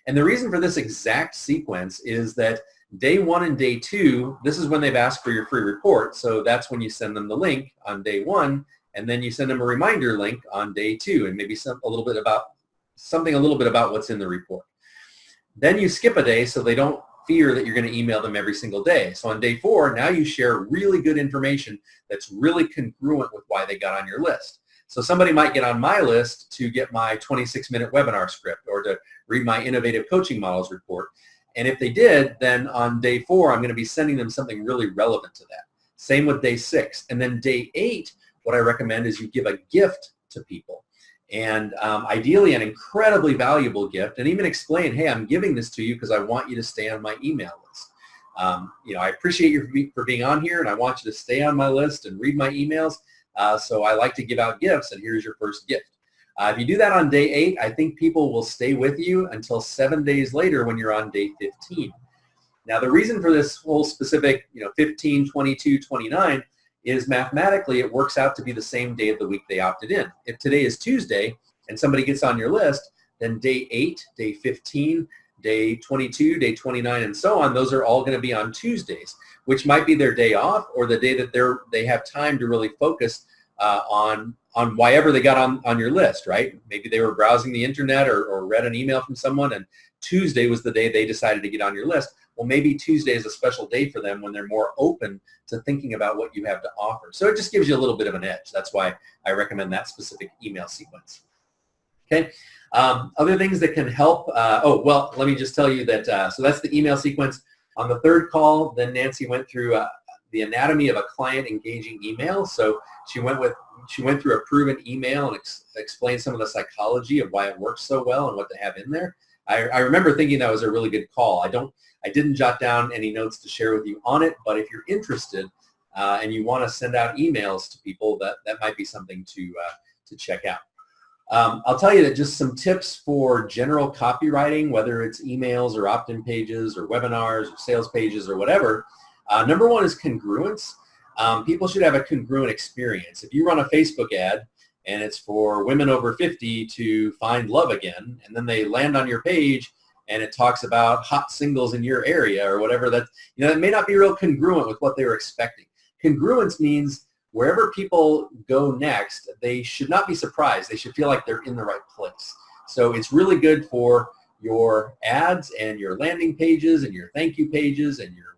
And the reason for this exact sequence is that day 1 and day 2, this is when they've asked for your free report, so that's when you send them the link on day 1, and then you send them a reminder link on day 2, and maybe something a little bit about what's in the report. Then you skip a day so they don't fear that you're going to email them every single day. So on day 4, now you share really good information that's really congruent with why they got on your list. So somebody might get on my list to get my 26-minute webinar script or to read my innovative coaching models report. And if they did, then on day 4, I'm going to be sending them something really relevant to that. Same with day 6. And then day 8, what I recommend is you give a gift to people. And ideally an incredibly valuable gift, and even explain, hey, I'm giving this to you because I want you to stay on my email list. I appreciate you for being on here, and I want you to stay on my list and read my emails. So I like to give out gifts, and here's your first gift. If you do that on day 8, I think people will stay with you until 7 days later when you're on day 15. Now, the reason for this whole specific, 15, 22, 29 is mathematically it works out to be the same day of the week they opted in. If today is Tuesday and somebody gets on your list, then day 8, day 15, day 22, day 29, and so on, those are all going to be on Tuesdays, which might be their day off or the day that they have time to really focus on why ever they got on your list, right? Maybe they were browsing the internet or read an email from someone, and Tuesday was the day they decided to get on your list. Well, maybe Tuesday is a special day for them when they're more open to thinking about what you have to offer. So it just gives you a little bit of an edge. That's why I recommend that specific email sequence. Okay. Other things that can help. Let me just tell you that, so that's the email sequence. On the third call, then Nancy went through the anatomy of a client engaging email. So she went through a proven email and explained some of the psychology of why it works so well and what to have in there. I remember thinking that was a really good call. I didn't jot down any notes to share with you on it, but if you're interested and you want to send out emails to people, that might be something to check out. I'll tell you that just some tips for general copywriting, whether it's emails or opt-in pages or webinars or sales pages or whatever. Number 1 is congruence. People should have a congruent experience. If you run a Facebook ad and it's for women over 50 to find love again, and then they land on your page and it talks about hot singles in your area or whatever, that may not be real congruent with what they were expecting. Congruence means wherever people go next, they should not be surprised. They should feel like they're in the right place. So it's really good for your ads and your landing pages and your thank you pages and your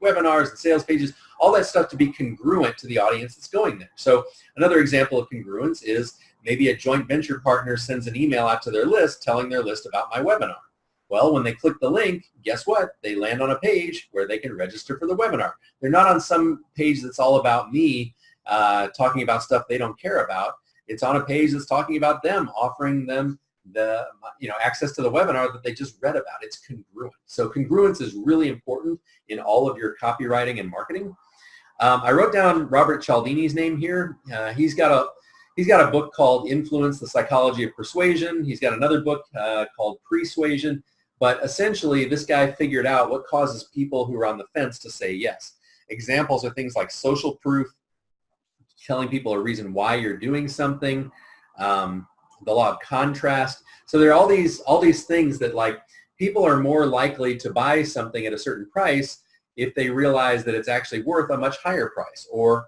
webinars and sales pages, all that stuff to be congruent to the audience that's going there. So another example of congruence is maybe a joint venture partner sends an email out to their list telling their list about my webinar. Well, when they click the link, guess what? They land on a page where they can register for the webinar. They're not on some page that's all about me talking about stuff they don't care about. It's on a page that's talking about them, offering them the access to the webinar that they just read about. It's congruent. So congruence is really important in all of your copywriting and marketing. I wrote down Robert Cialdini's name here. He's got a book called Influence, the Psychology of Persuasion. He's got another book called Persuasion. But essentially, this guy figured out what causes people who are on the fence to say yes. Examples are things like social proof, telling people a reason why you're doing something, the law of contrast. So there are all these things that, like, people are more likely to buy something at a certain price if they realize that it's actually worth a much higher price, or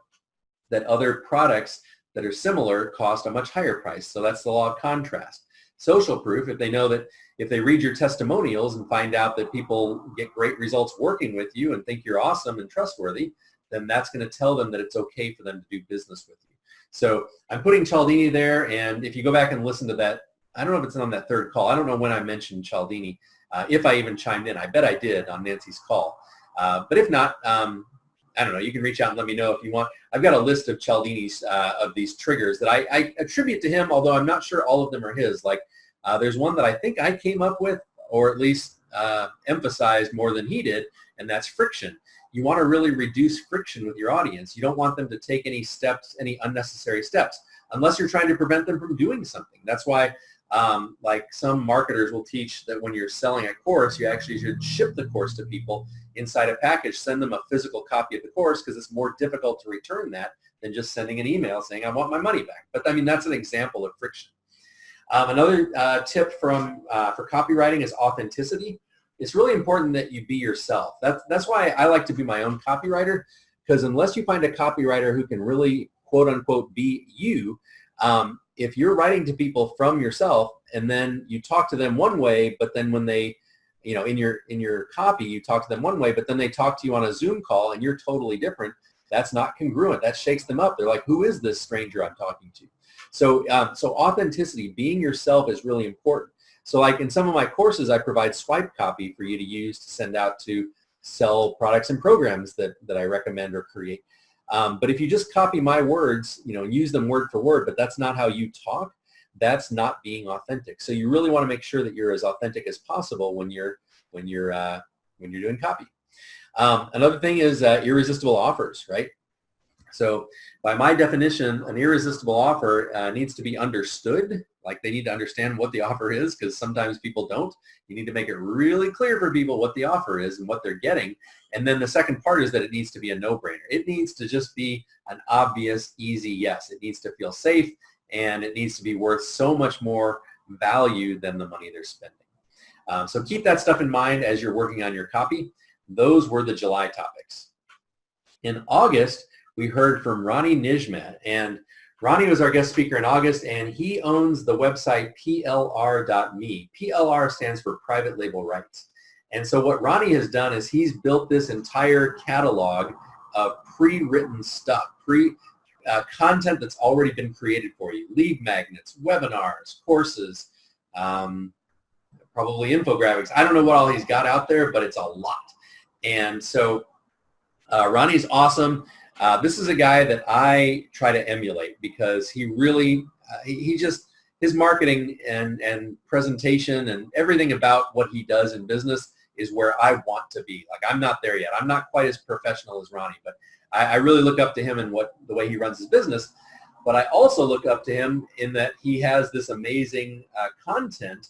that other products that are similar cost a much higher price. So that's the law of contrast. Social proof, if they know that if they read your testimonials and find out that people get great results working with you and think you're awesome and trustworthy, then that's going to tell them that it's okay for them to do business with you. So I'm putting Cialdini there, and if you go back and listen to that, I don't know if it's on that third call. I don't know when I mentioned Cialdini, if I even chimed in. I bet I did on Nancy's call. But if not, I don't know. You can reach out and let me know if you want. I've got a list of Cialdini's, of these triggers that I attribute to him, although I'm not sure all of them are his. Like there's one that I think I came up with, or at least emphasized more than he did, and that's friction. You want to really reduce friction with your audience. You don't want them to take any steps, any unnecessary steps, unless you're trying to prevent them from doing something. That's why like some marketers will teach that when you're selling a course, you actually should ship the course to people inside a package, send them a physical copy of the course, because it's more difficult to return that than just sending an email saying, I want my money back. But I mean, that's an example of friction. Another tip for copywriting is authenticity. It's really important that you be yourself. That's why I like to be my own copywriter, because unless you find a copywriter who can really, quote unquote, be you, if you're writing to people from yourself and then you talk to them one way, but then when they, in your copy, you talk to them one way, but then they talk to you on a Zoom call and you're totally different, that's not congruent. That shakes them up. They're like, who is this stranger I'm talking to? So authenticity, being yourself, is really important. So like in some of my courses, I provide swipe copy for you to use to send out to sell products and programs that I recommend or create. But if you just copy my words, and use them word for word, but that's not how you talk, that's not being authentic. So you really want to make sure that you're as authentic as possible when you're doing copy. Another thing is irresistible offers, right? So by my definition, an irresistible offer needs to be understood. Like, they need to understand what the offer is, because sometimes people don't. You need to make it really clear for people what the offer is and what they're getting. And then the second part is that it needs to be a no-brainer. It needs to just be an obvious, easy yes. It needs to feel safe, and it needs to be worth so much more value than the money they're spending. So keep that stuff in mind as you're working on your copy. Those were the July topics. In August, we heard from Ronnie Nijmet, and Ronnie was our guest speaker in August, and he owns the website plr.me. PLR stands for Private Label Rights. And so what Ronnie has done is he's built this entire catalog of pre-written stuff, content that's already been created for you, lead magnets, webinars, courses, probably infographics. I don't know what all he's got out there, but it's a lot. And so Ronnie's awesome. This is a guy that I try to emulate, because he really, his marketing and presentation and everything about what he does in business is where I want to be. Like, I'm not there yet. I'm not quite as professional as Ronnie, but I really look up to him in the way he runs his business. But I also look up to him in that he has this amazing content,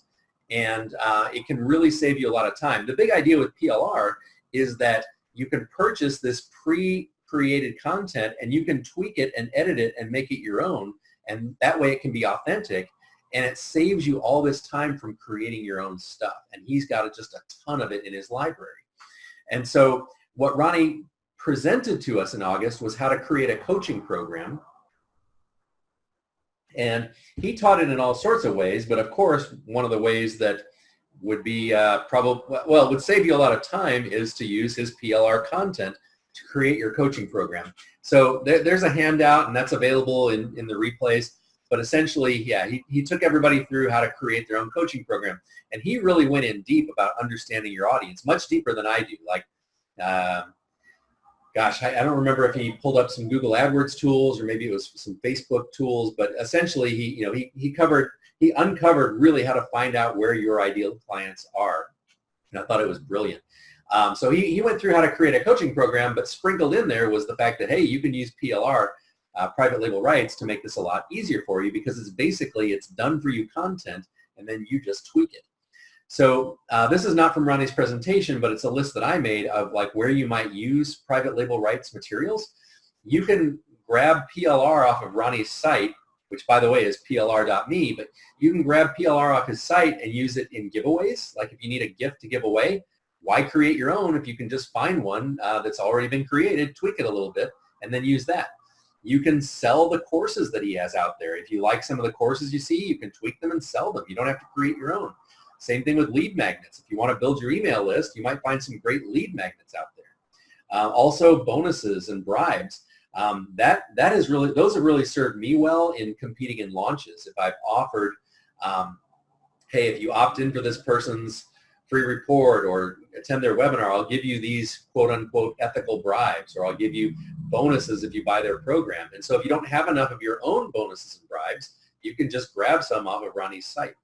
and it can really save you a lot of time. The big idea with PLR is that you can purchase this pre-created content, and you can tweak it and edit it and make it your own, and that way it can be authentic, and it saves you all this time from creating your own stuff. And he's got just a ton of it in his library. And so what Ronnie presented to us in August was how to create a coaching program. And he taught it in all sorts of ways, but of course, one of the ways that would be would save you a lot of time is to use his PLR content to create your coaching program. So there's a handout, and that's available in the replays. But essentially, yeah, he took everybody through how to create their own coaching program. And he really went in deep about understanding your audience, much deeper than I do. Like, gosh, I don't remember if he pulled up some Google AdWords tools or maybe it was some Facebook tools, but essentially he uncovered really how to find out where your ideal clients are. And I thought it was brilliant. So he went through how to create a coaching program, but sprinkled in there was the fact that, hey, you can use PLR, private label rights, to make this a lot easier for you, because it's done for you content, and then you just tweak it. So this is not from Ronnie's presentation, but it's a list that I made of like where you might use private label rights materials. You can grab PLR off of Ronnie's site, which by the way is plr.me, but you can grab PLR off his site and use it in giveaways. Like if you need a gift to give away, why create your own if you can just find one that's already been created, tweak it a little bit, and then use that. You can sell the courses that he has out there. If you like some of the courses you see, you can tweak them and sell them. You don't have to create your own. Same thing with lead magnets. If you want to build your email list, you might find some great lead magnets out there. Also bonuses and bribes. Those have really served me well in competing in launches. If I've offered, hey, if you opt in for this person's free report or attend their webinar, I'll give you these quote unquote ethical bribes, or I'll give you bonuses if you buy their program. And so if you don't have enough of your own bonuses and bribes, you can just grab some off of Ronnie's site.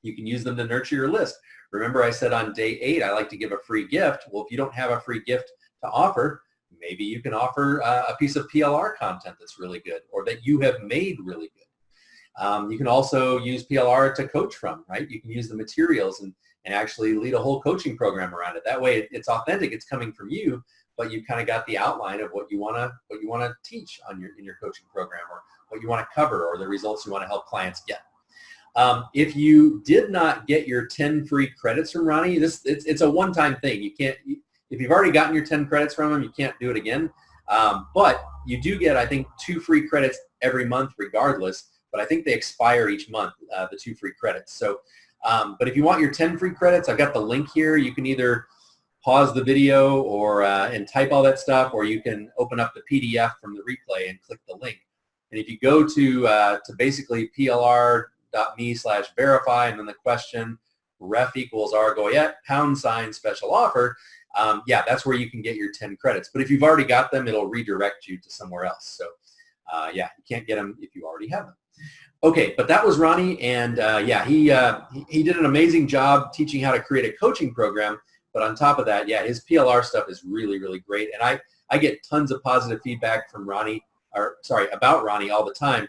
You can use them to nurture your list. Remember I said on day 8, I like to give a free gift. Well, if you don't have a free gift to offer, maybe you can offer a piece of PLR content that's really good, or that you have made really good. You can also use PLR to coach from, right? You can use the materials and actually lead a whole coaching program around it. That way it's authentic, it's coming from you, but you kind of got the outline of what you want to teach in your coaching program, or what you want to cover, or the results you want to help clients get. If you did not get your 10 free credits from Ronnie, it's a one-time thing. You can't, if you've already gotten your 10 credits from him, you can't do it again. But you do get, I think, 2 free credits every month regardless, but I think they expire each month, the 2 free credits. So, but if you want your 10 free credits, I've got the link here. You can either pause the video or and type all that stuff, or you can open up the PDF from the replay and click the link. And if you go to basically plr.me/verify and then the question, ref equals Argoyette, # special offer, yeah, that's where you can get your 10 credits. But if you've already got them, it'll redirect you to somewhere else. So yeah, you can't get them if you already have them. Okay, but that was Ronnie, and yeah, he did an amazing job teaching how to create a coaching program. But on top of that, yeah, his PLR stuff is really, really great. And I get tons of positive feedback from about Ronnie all the time.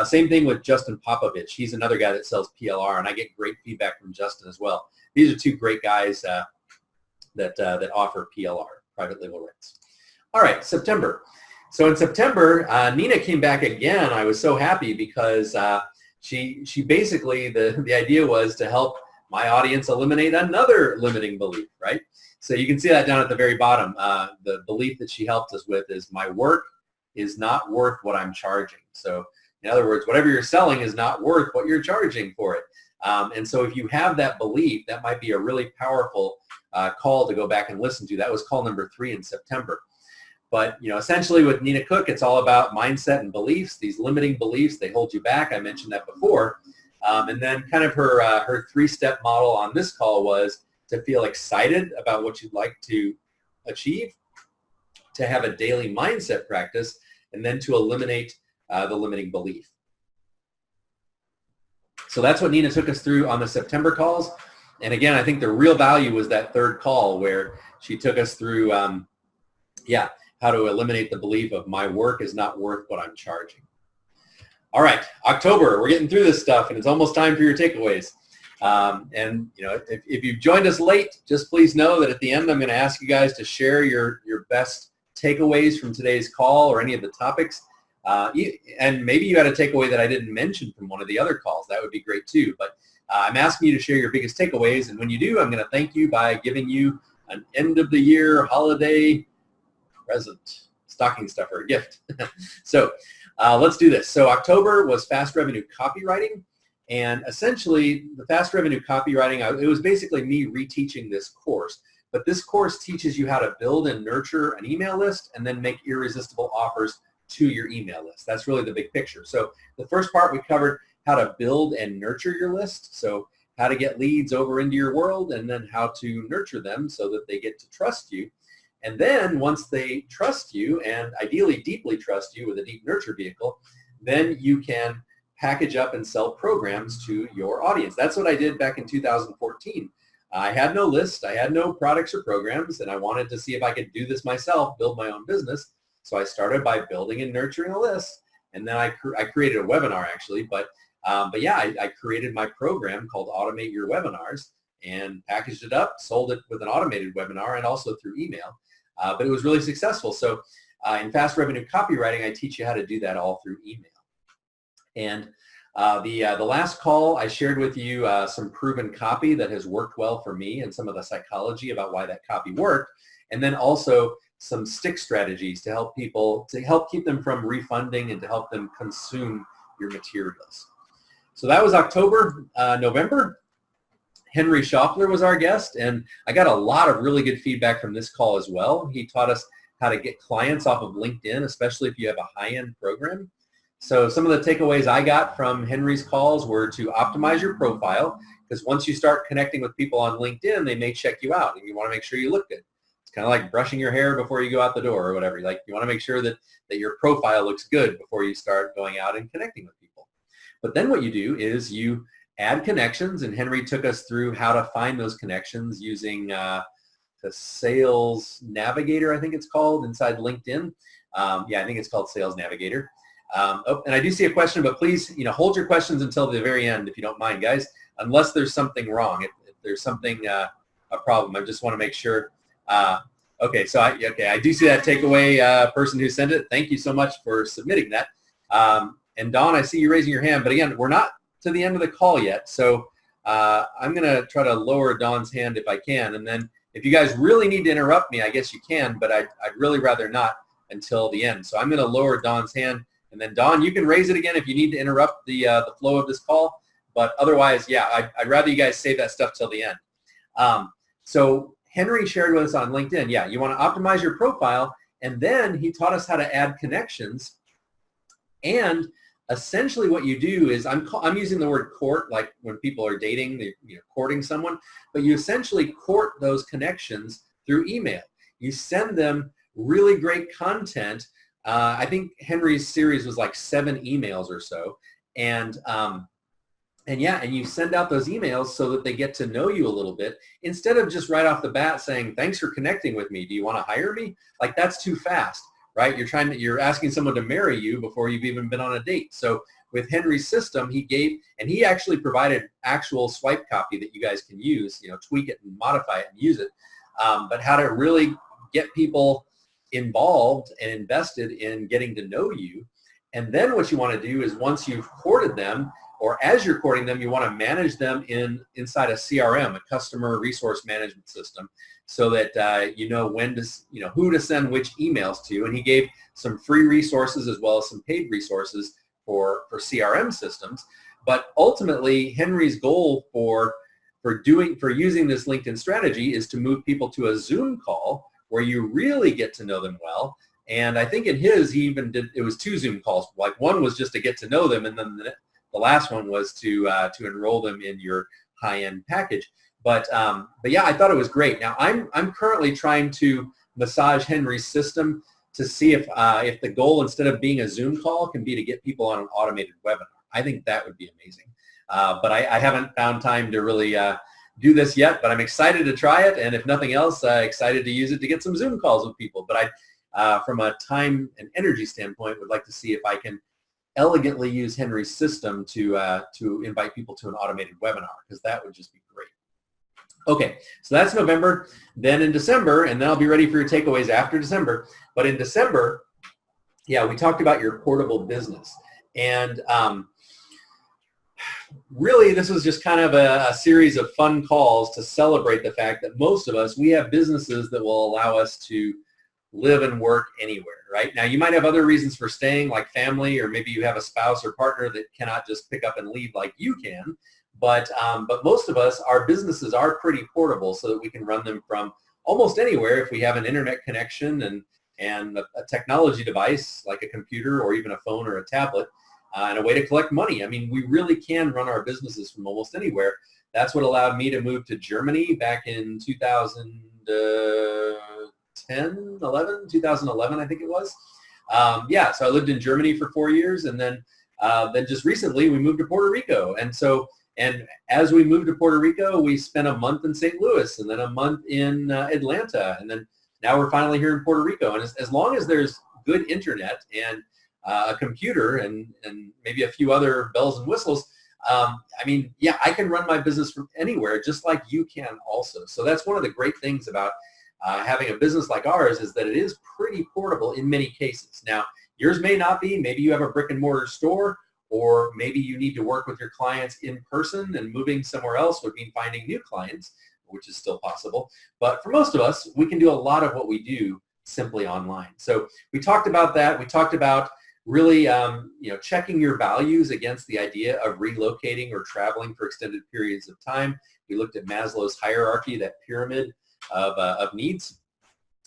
Same thing with Justin Popovich. He's another guy that sells PLR, and I get great feedback from Justin as well. These are 2 great guys that offer PLR, private label rights. All right, September. So in September, Nina came back again. I was so happy because she basically, the idea was to help my audience eliminate another limiting belief, right? So you can see that down at the very bottom. The belief that she helped us with is my work is not worth what I'm charging. So in other words, whatever you're selling is not worth what you're charging for it. And so if you have that belief, that might be a really powerful call to go back and listen to. That was call number 3 in September. But essentially with Nina Cook, it's all about mindset and beliefs. These limiting beliefs, they hold you back. I mentioned that before. And then kind of her 3-step model on this call was to feel excited about what you'd like to achieve, to have a daily mindset practice, and then to eliminate the limiting belief. So that's what Nina took us through on the September calls. And again, I think the real value was that 3rd call where she took us through, yeah, how to eliminate the belief of my work is not worth what I'm charging. All right, October, we're getting through this stuff, and it's almost time for your takeaways. And if you've joined us late, just please know that at the end I'm going to ask you guys to share your best takeaways from today's call or any of the topics. And maybe you had a takeaway that I didn't mention from one of the other calls. That would be great too. But I'm asking you to share your biggest takeaways, and when you do, I'm going to thank you by giving you an end of the year holiday present, stocking stuffer, gift. So let's do this. So October was fast revenue copywriting. And essentially, the fast revenue copywriting, it was basically me reteaching this course. But this course teaches you how to build and nurture an email list and then make irresistible offers to your email list. That's really the big picture. So the first part, we covered how to build and nurture your list. So how to get leads over into your world, and then how to nurture them so that they get to trust you. And then once they trust you, and ideally deeply trust you with a deep nurture vehicle, then you can package up and sell programs to your audience. That's what I did back in 2014. I had no list, I had no products or programs, and I wanted to see if I could do this myself, build my own business. So I started by building and nurturing a list, and then I created a webinar actually, but yeah, I created my program called Automate Your Webinars and packaged it up, sold it with an automated webinar and also through email, but it was really successful. So in fast revenue copywriting, I teach you how to do that all through email. And the last call, I shared with you some proven copy that has worked well for me and some of the psychology about why that copy worked, and then also some stick strategies to help people, to help keep them from refunding and to help them consume your materials. So that was October. November, Henry Schaffler was our guest, and I got a lot of really good feedback from this call as well. He taught us how to get clients off of LinkedIn, especially if you have a high-end program. So some of the takeaways I got from Henry's calls were to optimize your profile, because once you start connecting with people on LinkedIn, they may check you out, and you want to make sure you look good. It's kind of like brushing your hair before you go out the door or whatever. Like, you want to make sure that your profile looks good before you start going out and connecting with people. But then what you do is you add connections, and Henry took us through how to find those connections using the Sales Navigator, I think it's called, inside LinkedIn. Yeah, I think it's called Sales Navigator. Oh, and I do see a question, but please, hold your questions until the very end if you don't mind, guys, unless there's something wrong. If there's something, a problem, I just want to make sure. Okay, so I do see that takeaway person who sent it. Thank you so much for submitting that. And Dawn, I see you raising your hand, but again, we're not to the end of the call yet. So I'm going to try to lower Dawn's hand if I can. And then if you guys really need to interrupt me, I guess you can, but I'd really rather not until the end. So I'm going to lower Dawn's hand. And then Dawn, you can raise it again if you need to interrupt the flow of this call. But otherwise, yeah, I'd rather you guys save that stuff till the end. So Henry shared with us on LinkedIn, yeah, you want to optimize your profile, and then he taught us how to add connections. And essentially what you do is, I'm using the word court, like when people are dating, they're courting someone, but you essentially court those connections through email. You send them really great content. I think Henry's series was like 7 emails or so. And you send out those emails so that they get to know you a little bit, instead of just right off the bat saying, thanks for connecting with me. Do you want to hire me? Like, that's too fast, right? You're asking someone to marry you before you've even been on a date. So with Henry's system, he actually provided actual swipe copy that you guys can use, tweak it and modify it and use it. But how to really get people involved and invested in getting to know you. And then what you want to do is, once you've courted them, or as you're courting them, you want to manage them inside a CRM, a customer resource management system, so that you know who to send which emails to. And he gave some free resources as well as some paid resources for CRM systems. But ultimately, Henry's goal for using this LinkedIn strategy is to move people to a Zoom call where you really get to know them well. And I think in his, he even did, it was 2 Zoom calls. Like, one was just to get to know them, and then the last one was to enroll them in your high-end package. But yeah, I thought it was great. Now I'm currently trying to massage Henry's system to see if the goal, instead of being a Zoom call, can be to get people on an automated webinar. I think that would be amazing. But I haven't found time to really do this yet, but I'm excited to try it. And if nothing else, excited to use it to get some Zoom calls with people. But from a time and energy standpoint, would like to see if I can elegantly use Henry's system to invite people to an automated webinar, because that would just be great. Okay, so that's November. Then in December, and then I'll be ready for your takeaways after December. But in December, yeah, we talked about your portable business. And really, this was just kind of a series of fun calls to celebrate the fact that most of us, we have businesses that will allow us to live and work anywhere, right? Now, you might have other reasons for staying, like family, or maybe you have a spouse or partner that cannot just pick up and leave like you can. But most of us, our businesses are pretty portable so that we can run them from almost anywhere if we have an internet connection and a technology device like a computer or even a phone or a tablet, and a way to collect money. I mean, we really can run our businesses from almost anywhere. That's what allowed me to move to Germany back in 2011, I think it was. Yeah, so I lived in Germany for 4 years, and then just recently we moved to Puerto Rico. And as we moved to Puerto Rico, we spent a month in St. Louis and then a month in Atlanta, and then now we're finally here in Puerto Rico. And as long as there's good internet and a computer and maybe a few other bells and whistles, I mean, yeah, I can run my business from anywhere, just like you can also. So that's one of the great things about having a business like ours, is that it is pretty portable in many cases. Now, yours may not be. Maybe you have a brick and mortar store, or maybe you need to work with your clients in person, and moving somewhere else would mean finding new clients, which is still possible. But for most of us, we can do a lot of what we do simply online. So we talked about that. We talked about really checking your values against the idea of relocating or traveling for extended periods of time. We looked at Maslow's hierarchy, that pyramid of needs.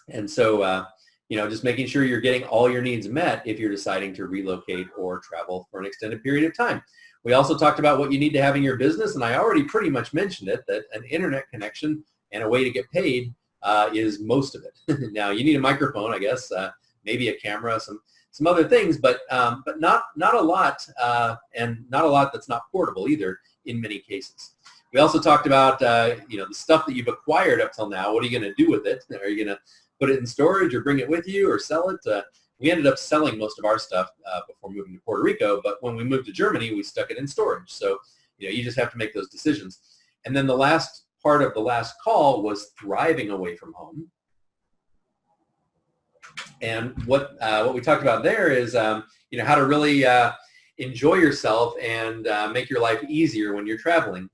And so just making sure you're getting all your needs met if you're deciding to relocate or travel for an extended period of time. We also talked about what you need to have in your business, and I already pretty much mentioned it, that an internet connection and a way to get paid is most of it. Now, you need a microphone, I guess, maybe a camera, some other things, but not a lot, and not a lot that's not portable either in many cases. We also talked about the stuff that you've acquired up till now. What are you going to do with it? Are you going to put it in storage or bring it with you or sell it? We ended up selling most of our stuff before moving to Puerto Rico, but when we moved to Germany, we stuck it in storage. So you just have to make those decisions. And then the last part of the last call was thriving away from home. And what we talked about there is how to really enjoy yourself and make your life easier when you're traveling,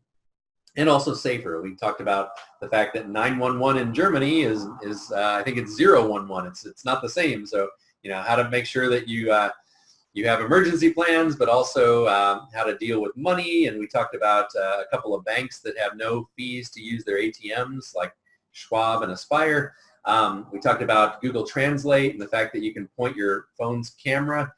and also safer. We talked about the fact that 911 in Germany is I think it's 011. It's not the same. So how to make sure that you have emergency plans, but also how to deal with money. And we talked about a couple of banks that have no fees to use their ATMs, like Schwab and Aspire. We talked about Google Translate and the fact that you can point your phone's camera.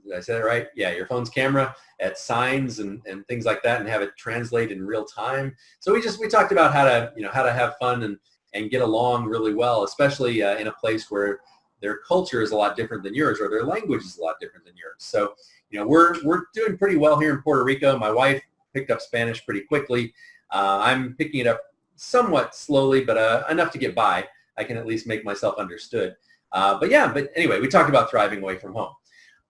Did I say that right? Yeah, your phone's camera at signs and things like that, and have it translate in real time. So we talked about how to have fun and get along really well, especially in a place where their culture is a lot different than yours, or their language is a lot different than yours. So we're doing pretty well here in Puerto Rico. My wife picked up Spanish pretty quickly. I'm picking it up somewhat slowly, but enough to get by. I can at least make myself understood. But anyway, we talked about thriving away from home.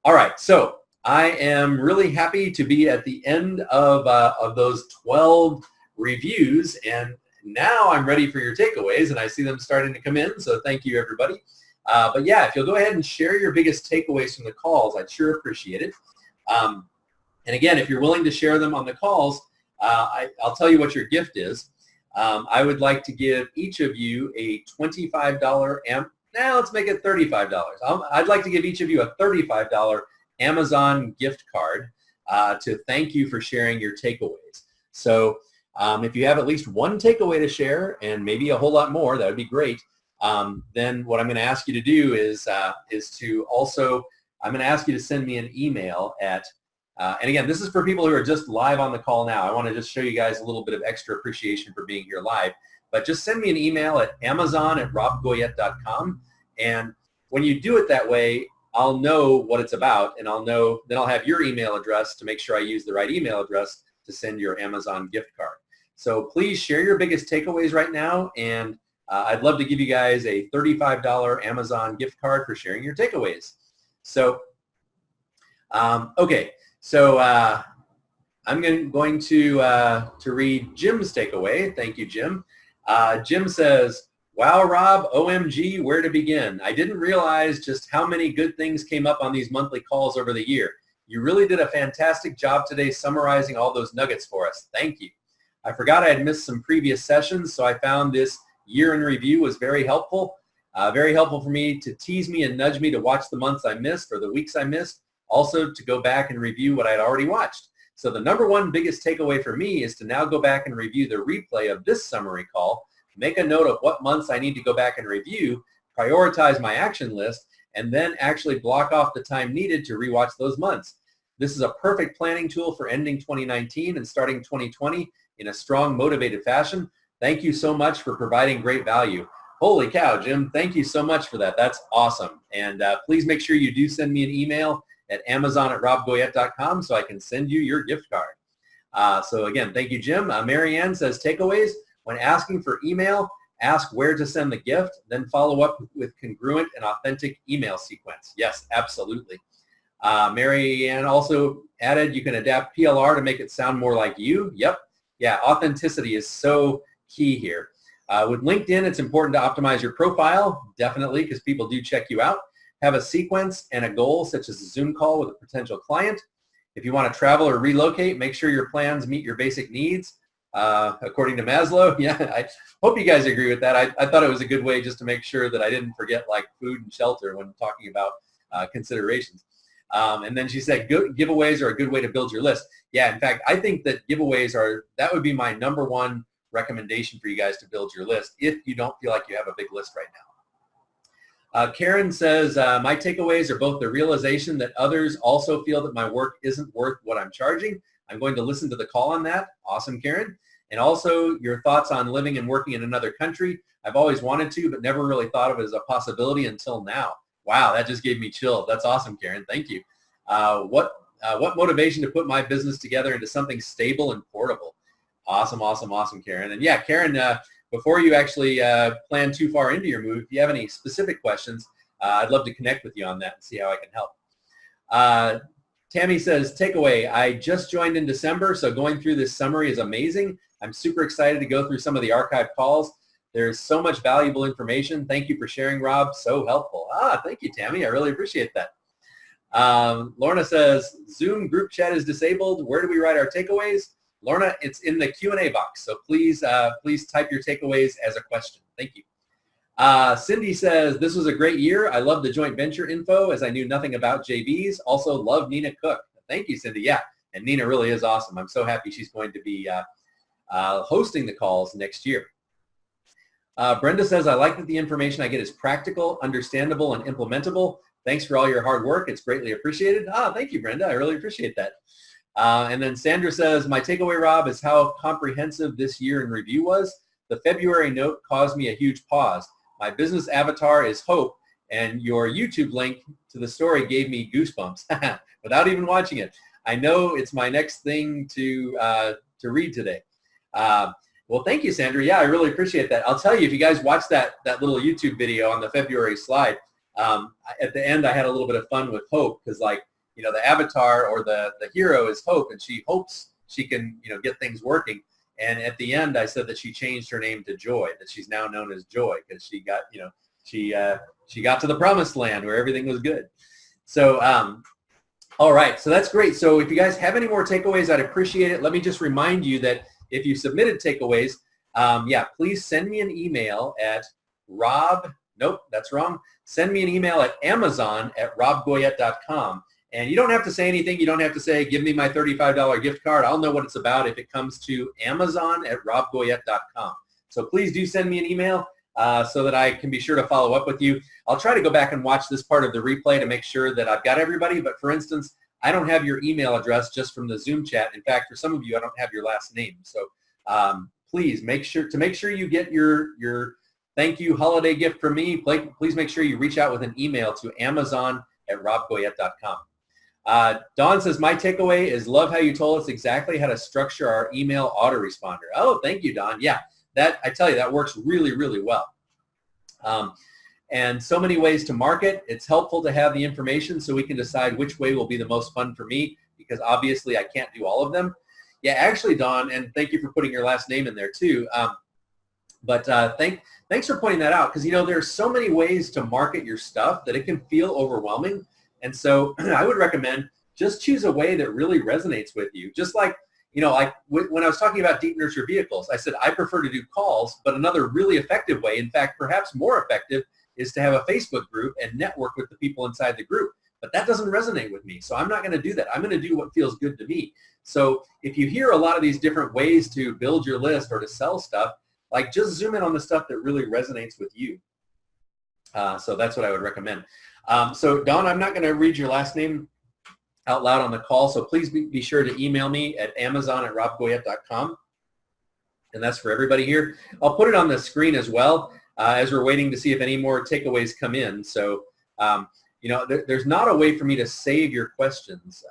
All right, so I am really happy to be at the end of those 12 reviews, and now I'm ready for your takeaways, and I see them starting to come in, so thank you, everybody. But yeah, if you'll go ahead and share your biggest takeaways from the calls, I'd sure appreciate it. And again, if you're willing to share them on the calls, I'll tell you what your gift is. I would like to give each of you a $25 now let's make it $35. I'd like to give each of you a $35 Amazon gift card to thank you for sharing your takeaways. So if you have at least one takeaway to share, and maybe a whole lot more, that would be great. Then what I'm going to ask you to do is to also, I'm going to ask you to send me an email at, and again, this is for people who are just live on the call now. I want to just show you guys a little bit of extra appreciation for being here live. But just send me an email at amazon@robgoyette.com. And when you do it that way, I'll know what it's about, and then I'll have your email address to make sure I use the right email address to send your Amazon gift card. So please share your biggest takeaways right now, and I'd love to give you guys a $35 Amazon gift card for sharing your takeaways. So, okay, so I'm going to read Jim's takeaway. Thank you, Jim. Jim says, "Wow, Rob, OMG, where to begin? I didn't realize just how many good things came up on these monthly calls over the year. You really did a fantastic job today summarizing all those nuggets for us. Thank you. I forgot I had missed some previous sessions, so I found this year in review was very helpful. Very helpful for me to tease me and nudge me to watch the months I missed or the weeks I missed. Also to go back and review what I'd already watched. So the number one biggest takeaway for me is to now go back and review the replay of this summary call, make a note of what months I need to go back and review, prioritize my action list, and then actually block off the time needed to rewatch those months. This is a perfect planning tool for ending 2019 and starting 2020 in a strong, motivated fashion. Thank you so much for providing great value. Holy cow, Jim, thank you so much for that. That's awesome. And please make sure you do send me an email at amazon@robgoyette.com so I can send you your gift card. So again, thank you, Jim. Marianne says, takeaways, when asking for email, ask where to send the gift, then follow up with congruent and authentic email sequence. Yes, absolutely. Marianne also added, you can adapt PLR to make it sound more like you. Yep. Yeah, authenticity is so key here. With LinkedIn, it's important to optimize your profile, definitely, because people do check you out. Have a sequence and a goal, such as a Zoom call with a potential client. If you want to travel or relocate, make sure your plans meet your basic needs. According to Maslow, yeah, I hope you guys agree with that. I thought it was a good way just to make sure that I didn't forget like food and shelter when talking about considerations. And then she said, giveaways are a good way to build your list. Yeah, in fact, I think that giveaways that would be my number one recommendation for you guys to build your list if you don't feel like you have a big list right now. Karen says, my takeaways are both the realization that others also feel that my work isn't worth what I'm charging. I'm going to listen to the call on that. Awesome, Karen. And also your thoughts on living and working in another country. I've always wanted to, but never really thought of it as a possibility until now. Wow, that just gave me chills. That's awesome, Karen. Thank you. What motivation to put my business together into something stable and portable? Awesome, awesome, awesome, Karen. And yeah, Karen, before you actually plan too far into your move, if you have any specific questions, I'd love to connect with you on that and see how I can help. Tammy says, takeaway, I just joined in December, so going through this summary is amazing. I'm super excited to go through some of the archived calls. There's so much valuable information. Thank you for sharing, Rob. So helpful. Thank you, Tammy. I really appreciate that. Lorna says, Zoom group chat is disabled. Where do we write our takeaways? Lorna, it's in the Q&A box, so please type your takeaways as a question. Thank you. Cindy says, this was a great year. I love the joint venture info as I knew nothing about JVs. Also love Nina Cook. Thank you, Cindy. Yeah, and Nina really is awesome. I'm so happy she's going to be hosting the calls next year. Brenda says, I like that the information I get is practical, understandable, and implementable. Thanks for all your hard work. It's greatly appreciated. Thank you, Brenda. I really appreciate that. And then Sandra says, my takeaway, Rob, is how comprehensive this year in review was. The February note caused me a huge pause. My business avatar is Hope, and your YouTube link to the story gave me goosebumps without even watching it. I know it's my next thing to read today. Well, thank you, Sandra. Yeah, I really appreciate that. I'll tell you, if you guys watch that little YouTube video on the February slide, at the end I had a little bit of fun with Hope because, like, you know, the avatar or the hero is Hope, and she hopes she can, you know, get things working. And at the end, I said that she changed her name to Joy, that she's now known as Joy because she got, you know, she got to the promised land where everything was good. So, all right, so that's great. So if you guys have any more takeaways, I'd appreciate it. Let me just remind you that if you submitted takeaways, yeah, please send me an email at Send me an email at amazon@robgoyette.com. And you don't have to say anything. You don't have to say, give me my $35 gift card. I'll know what it's about if it comes to amazon@robgoyette.com. So please do send me an email so that I can be sure to follow up with you. I'll try to go back and watch this part of the replay to make sure that I've got everybody. But for instance, I don't have your email address just from the Zoom chat. In fact, for some of you, I don't have your last name. So please make sure you get your thank you holiday gift from me. Please make sure you reach out with an email to amazon@robgoyette.com. Dawn says, my takeaway is love how you told us exactly how to structure our email autoresponder. Oh, thank you, Dawn. Yeah, I tell you, that works really, really well. And so many ways to market. It's helpful to have the information so we can decide which way will be the most fun for me, because obviously I can't do all of them. Yeah, actually, Dawn, and thank you for putting your last name in there too. Thanks for pointing that out, because, you know, there's so many ways to market your stuff that it can feel overwhelming. And so I would recommend just choose a way that really resonates with you. Just like, you know, like when I was talking about deep nurture vehicles, I said I prefer to do calls, but another really effective way, in fact, perhaps more effective, is to have a Facebook group and network with the people inside the group. But that doesn't resonate with me, so I'm not going to do that. I'm going to do what feels good to me. So if you hear a lot of these different ways to build your list or to sell stuff, like just zoom in on the stuff that really resonates with you. So that's what I would recommend. So Dawn, I'm not going to read your last name out loud on the call, so please be sure to email me at amazon@robgoyette.com. And that's for everybody here. I'll put it on the screen as well as we're waiting to see if any more takeaways come in. So, there's not a way for me to save your questions.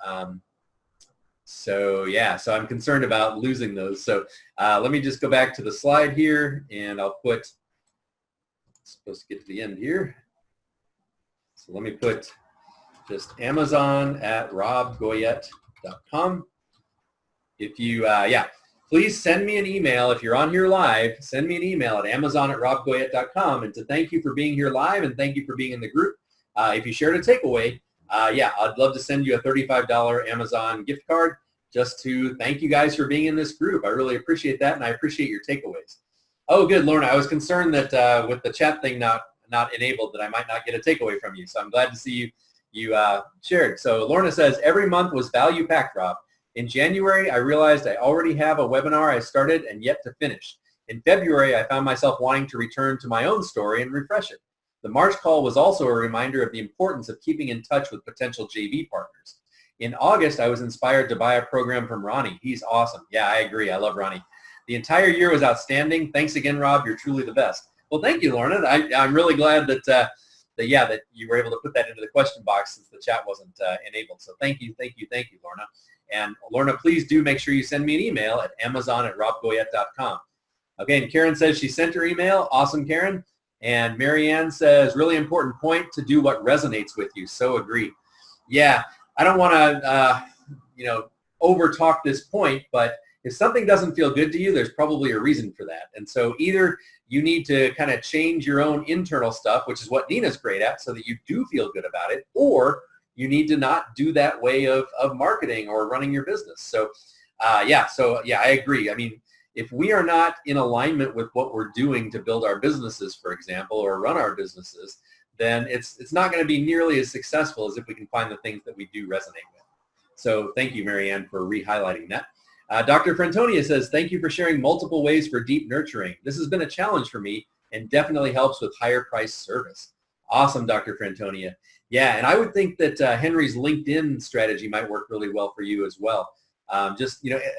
So I'm concerned about losing those. So let me just go back to the slide here, and I'll put, supposed to get to the end here. So let me put just amazon@robgoyette.com. If you, please send me an email. If you're on here live, send me an email at amazon@robgoyette.com, and to thank you for being here live and thank you for being in the group. If you shared a takeaway, I'd love to send you a $35 Amazon gift card just to thank you guys for being in this group. I really appreciate that, and I appreciate your takeaways. Oh, good, Lorna. I was concerned that with the chat thing not enabled, that I might not get a takeaway from you. So I'm glad to see you shared. So Lorna says, every month was value packed, Rob. In January, I realized I already have a webinar I started and yet to finish. In February, I found myself wanting to return to my own story and refresh it. The March call was also a reminder of the importance of keeping in touch with potential JV partners. In August, I was inspired to buy a program from Ronnie. He's awesome. Yeah, I agree. I love Ronnie. The entire year was outstanding. Thanks again, Rob. You're truly the best. Well, thank you, Lorna. I'm really glad that you were able to put that into the question box since the chat wasn't enabled. So thank you, Lorna. And Lorna, please do make sure you send me an email at amazon@robgoyette.com. Okay, and Karen says she sent her email. Awesome, Karen. And Marianne says, really important point, to do what resonates with you. So agree. Yeah, I don't want to, over talk this point, but if something doesn't feel good to you, there's probably a reason for that. And so either you need to kind of change your own internal stuff, which is what Nina's great at, so that you do feel good about it, or you need to not do that way of marketing or running your business. So, I agree. I mean, if we are not in alignment with what we're doing to build our businesses, for example, or run our businesses, then it's not going to be nearly as successful as if we can find the things that we do resonate with. So thank you, Marianne, for re-highlighting that. Dr. Frantonia says, thank you for sharing multiple ways for deep nurturing. This has been a challenge for me and definitely helps with higher price service. Awesome, Dr. Frantonia. Yeah, and I would think that Henry's LinkedIn strategy might work really well for you as well.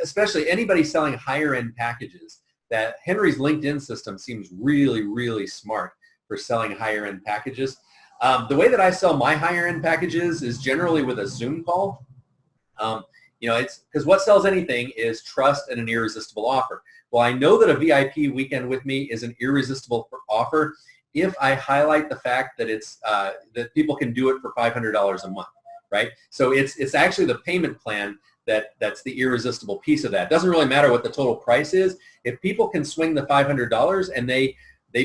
Especially anybody selling higher end packages, that Henry's LinkedIn system seems really, really smart for selling higher end packages. The way that I sell my higher end packages is generally with a Zoom call. It's because what sells anything is trust and an irresistible offer. Well, I know that a VIP weekend with me is an irresistible offer if I highlight the fact that it's that people can do it for $500 a month, right? So it's actually the payment plan that's the irresistible piece of that. It doesn't really matter what the total price is. If people can swing the $500 and they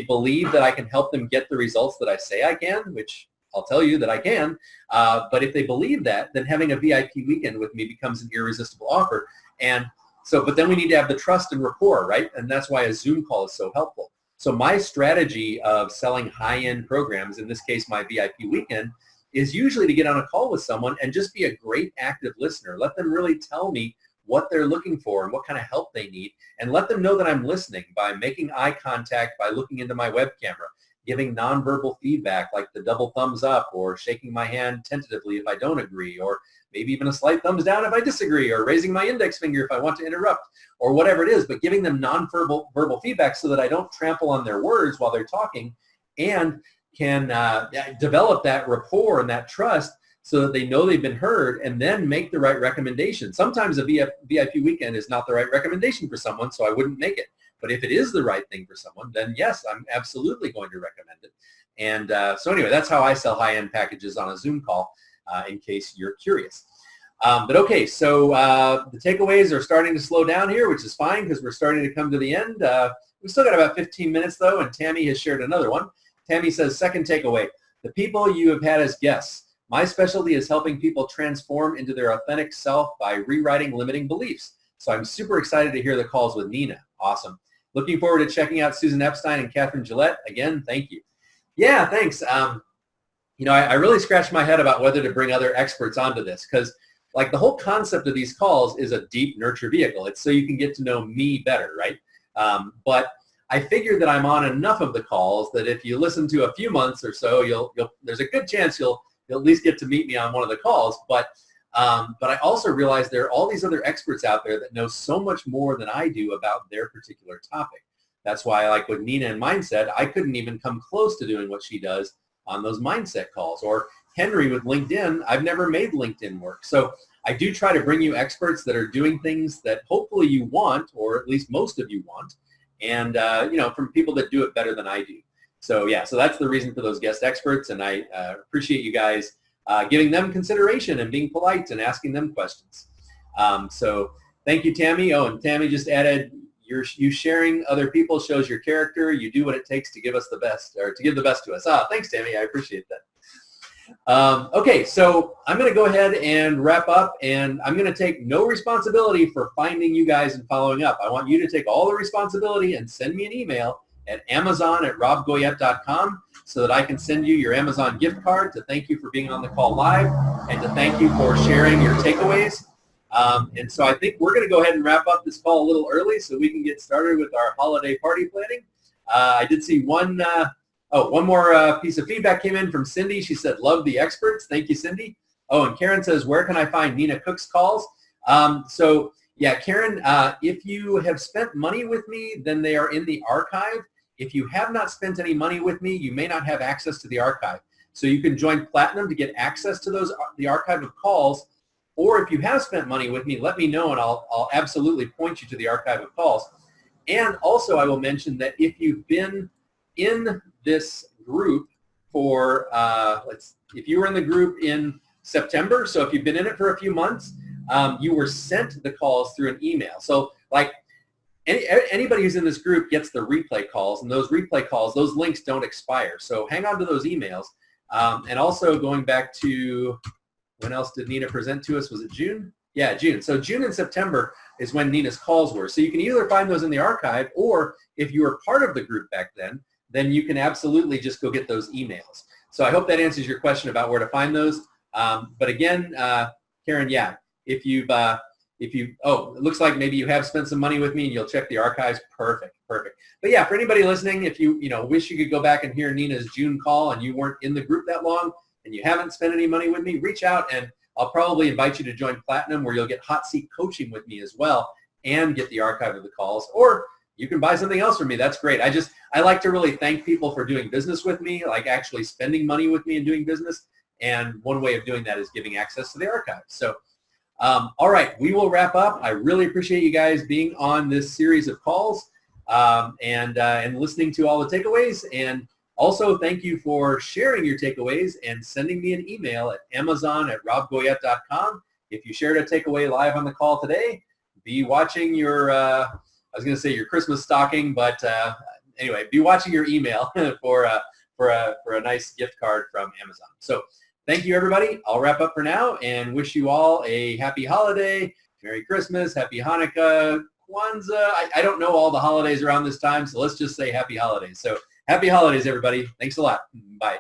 believe that I can help them get the results that I say I can, which I'll tell you that I can, but if they believe that, then having a VIP weekend with me becomes an irresistible offer. And so, but then we need to have the trust and rapport, right? And that's why a Zoom call is so helpful. So my strategy of selling high-end programs, in this case my VIP weekend, is usually to get on a call with someone and just be a great active listener. Let them really tell me what they're looking for and what kind of help they need, and let them know that I'm listening by making eye contact, by looking into my web camera, giving nonverbal feedback like the double thumbs up or shaking my hand tentatively if I don't agree, or maybe even a slight thumbs down if I disagree, or raising my index finger if I want to interrupt, or whatever it is, but giving them verbal feedback so that I don't trample on their words while they're talking, and can develop that rapport and that trust so that they know they've been heard, and then make the right recommendation. Sometimes a VIP weekend is not the right recommendation for someone, so I wouldn't make it. But if it is the right thing for someone, then yes, I'm absolutely going to recommend it. And so anyway, that's how I sell high-end packages on a Zoom call, in case you're curious. But okay, so the takeaways are starting to slow down here, which is fine because we're starting to come to the end. We've still got about 15 minutes though, and Tammy has shared another one. Tammy says, second takeaway, the people you have had as guests. My specialty is helping people transform into their authentic self by rewriting limiting beliefs. So I'm super excited to hear the calls with Nina. Awesome. Looking forward to checking out Susan Epstein and Catherine Gillette. Again, thank you. Yeah, thanks. I really scratched my head about whether to bring other experts onto this because like the whole concept of these calls is a deep nurture vehicle. It's so you can get to know me better, right? But I figured that I'm on enough of the calls that if you listen to a few months or so, there's a good chance you'll at least get to meet me on one of the calls. But I also realized there are all these other experts out there that know so much more than I do about their particular topic. That's why, like with Nina and Mindset, I couldn't even come close to doing what she does on those mindset calls. Or Henry with LinkedIn, I've never made LinkedIn work. So I do try to bring you experts that are doing things that hopefully you want, or at least most of you want, and from people that do it better than I do. So yeah, so that's the reason for those guest experts, and I appreciate you guys giving them consideration and being polite and asking them questions. So thank you, Tammy. Oh, and Tammy just added, you sharing other people shows your character. You do what it takes to give us the best, or to give the best to us. Thanks, Tammy. I appreciate that. Okay, so I'm going to go ahead and wrap up, and I'm going to take no responsibility for finding you guys and following up. I want you to take all the responsibility and send me an email at amazon@robgoyette.com so that I can send you your Amazon gift card to thank you for being on the call live and to thank you for sharing your takeaways. And so I think we're going to go ahead and wrap up this call a little early so we can get started with our holiday party planning. I did see one more piece of feedback came in from Cindy. She said, love the experts. Thank you, Cindy. Oh, and Karen says, where can I find Nina Cook's calls? So yeah, Karen, if you have spent money with me, then they are in the archive. If you have not spent any money with me, you may not have access to the archive. So you can join Platinum to get access to the archive of calls. Or if you have spent money with me, let me know and I'll absolutely point you to the archive of calls. And also I will mention that if you've been in this group for, if you were in the group in September, so if you've been in it for a few months, you were sent the calls through an email. So like anybody who's in this group gets the replay calls, and those replay calls, those links don't expire. So hang on to those emails. And also going back to, when else did Nina present to us? Was it June? Yeah, June. So June and September is when Nina's calls were. So you can either find those in the archive, or if you were part of the group back then you can absolutely just go get those emails. So I hope that answers your question about where to find those. But again, Karen, yeah, if it looks like maybe you have spent some money with me and you'll check the archives, perfect. But yeah, for anybody listening, if you wish you could go back and hear Nina's June call and you weren't in the group that long, and you haven't spent any money with me, reach out and I'll probably invite you to join Platinum, where you'll get hot seat coaching with me as well and get the archive of the calls. Or you can buy something else from me. That's great. I like to really thank people for doing business with me, like actually spending money with me and doing business. And one way of doing that is giving access to the archive. So, all right, we will wrap up. I really appreciate you guys being on this series of calls and listening to all the takeaways. And also, thank you for sharing your takeaways and sending me an email at amazon@robgoyette.com. If you shared a takeaway live on the call today, be watching your, I was going to say your Christmas stocking, but anyway, be watching your email for a nice gift card from Amazon. So thank you, everybody. I'll wrap up for now and wish you all a happy holiday, Merry Christmas, Happy Hanukkah, Kwanzaa. I don't know all the holidays around this time, so let's just say happy holidays. So happy holidays, everybody. Thanks a lot. Bye.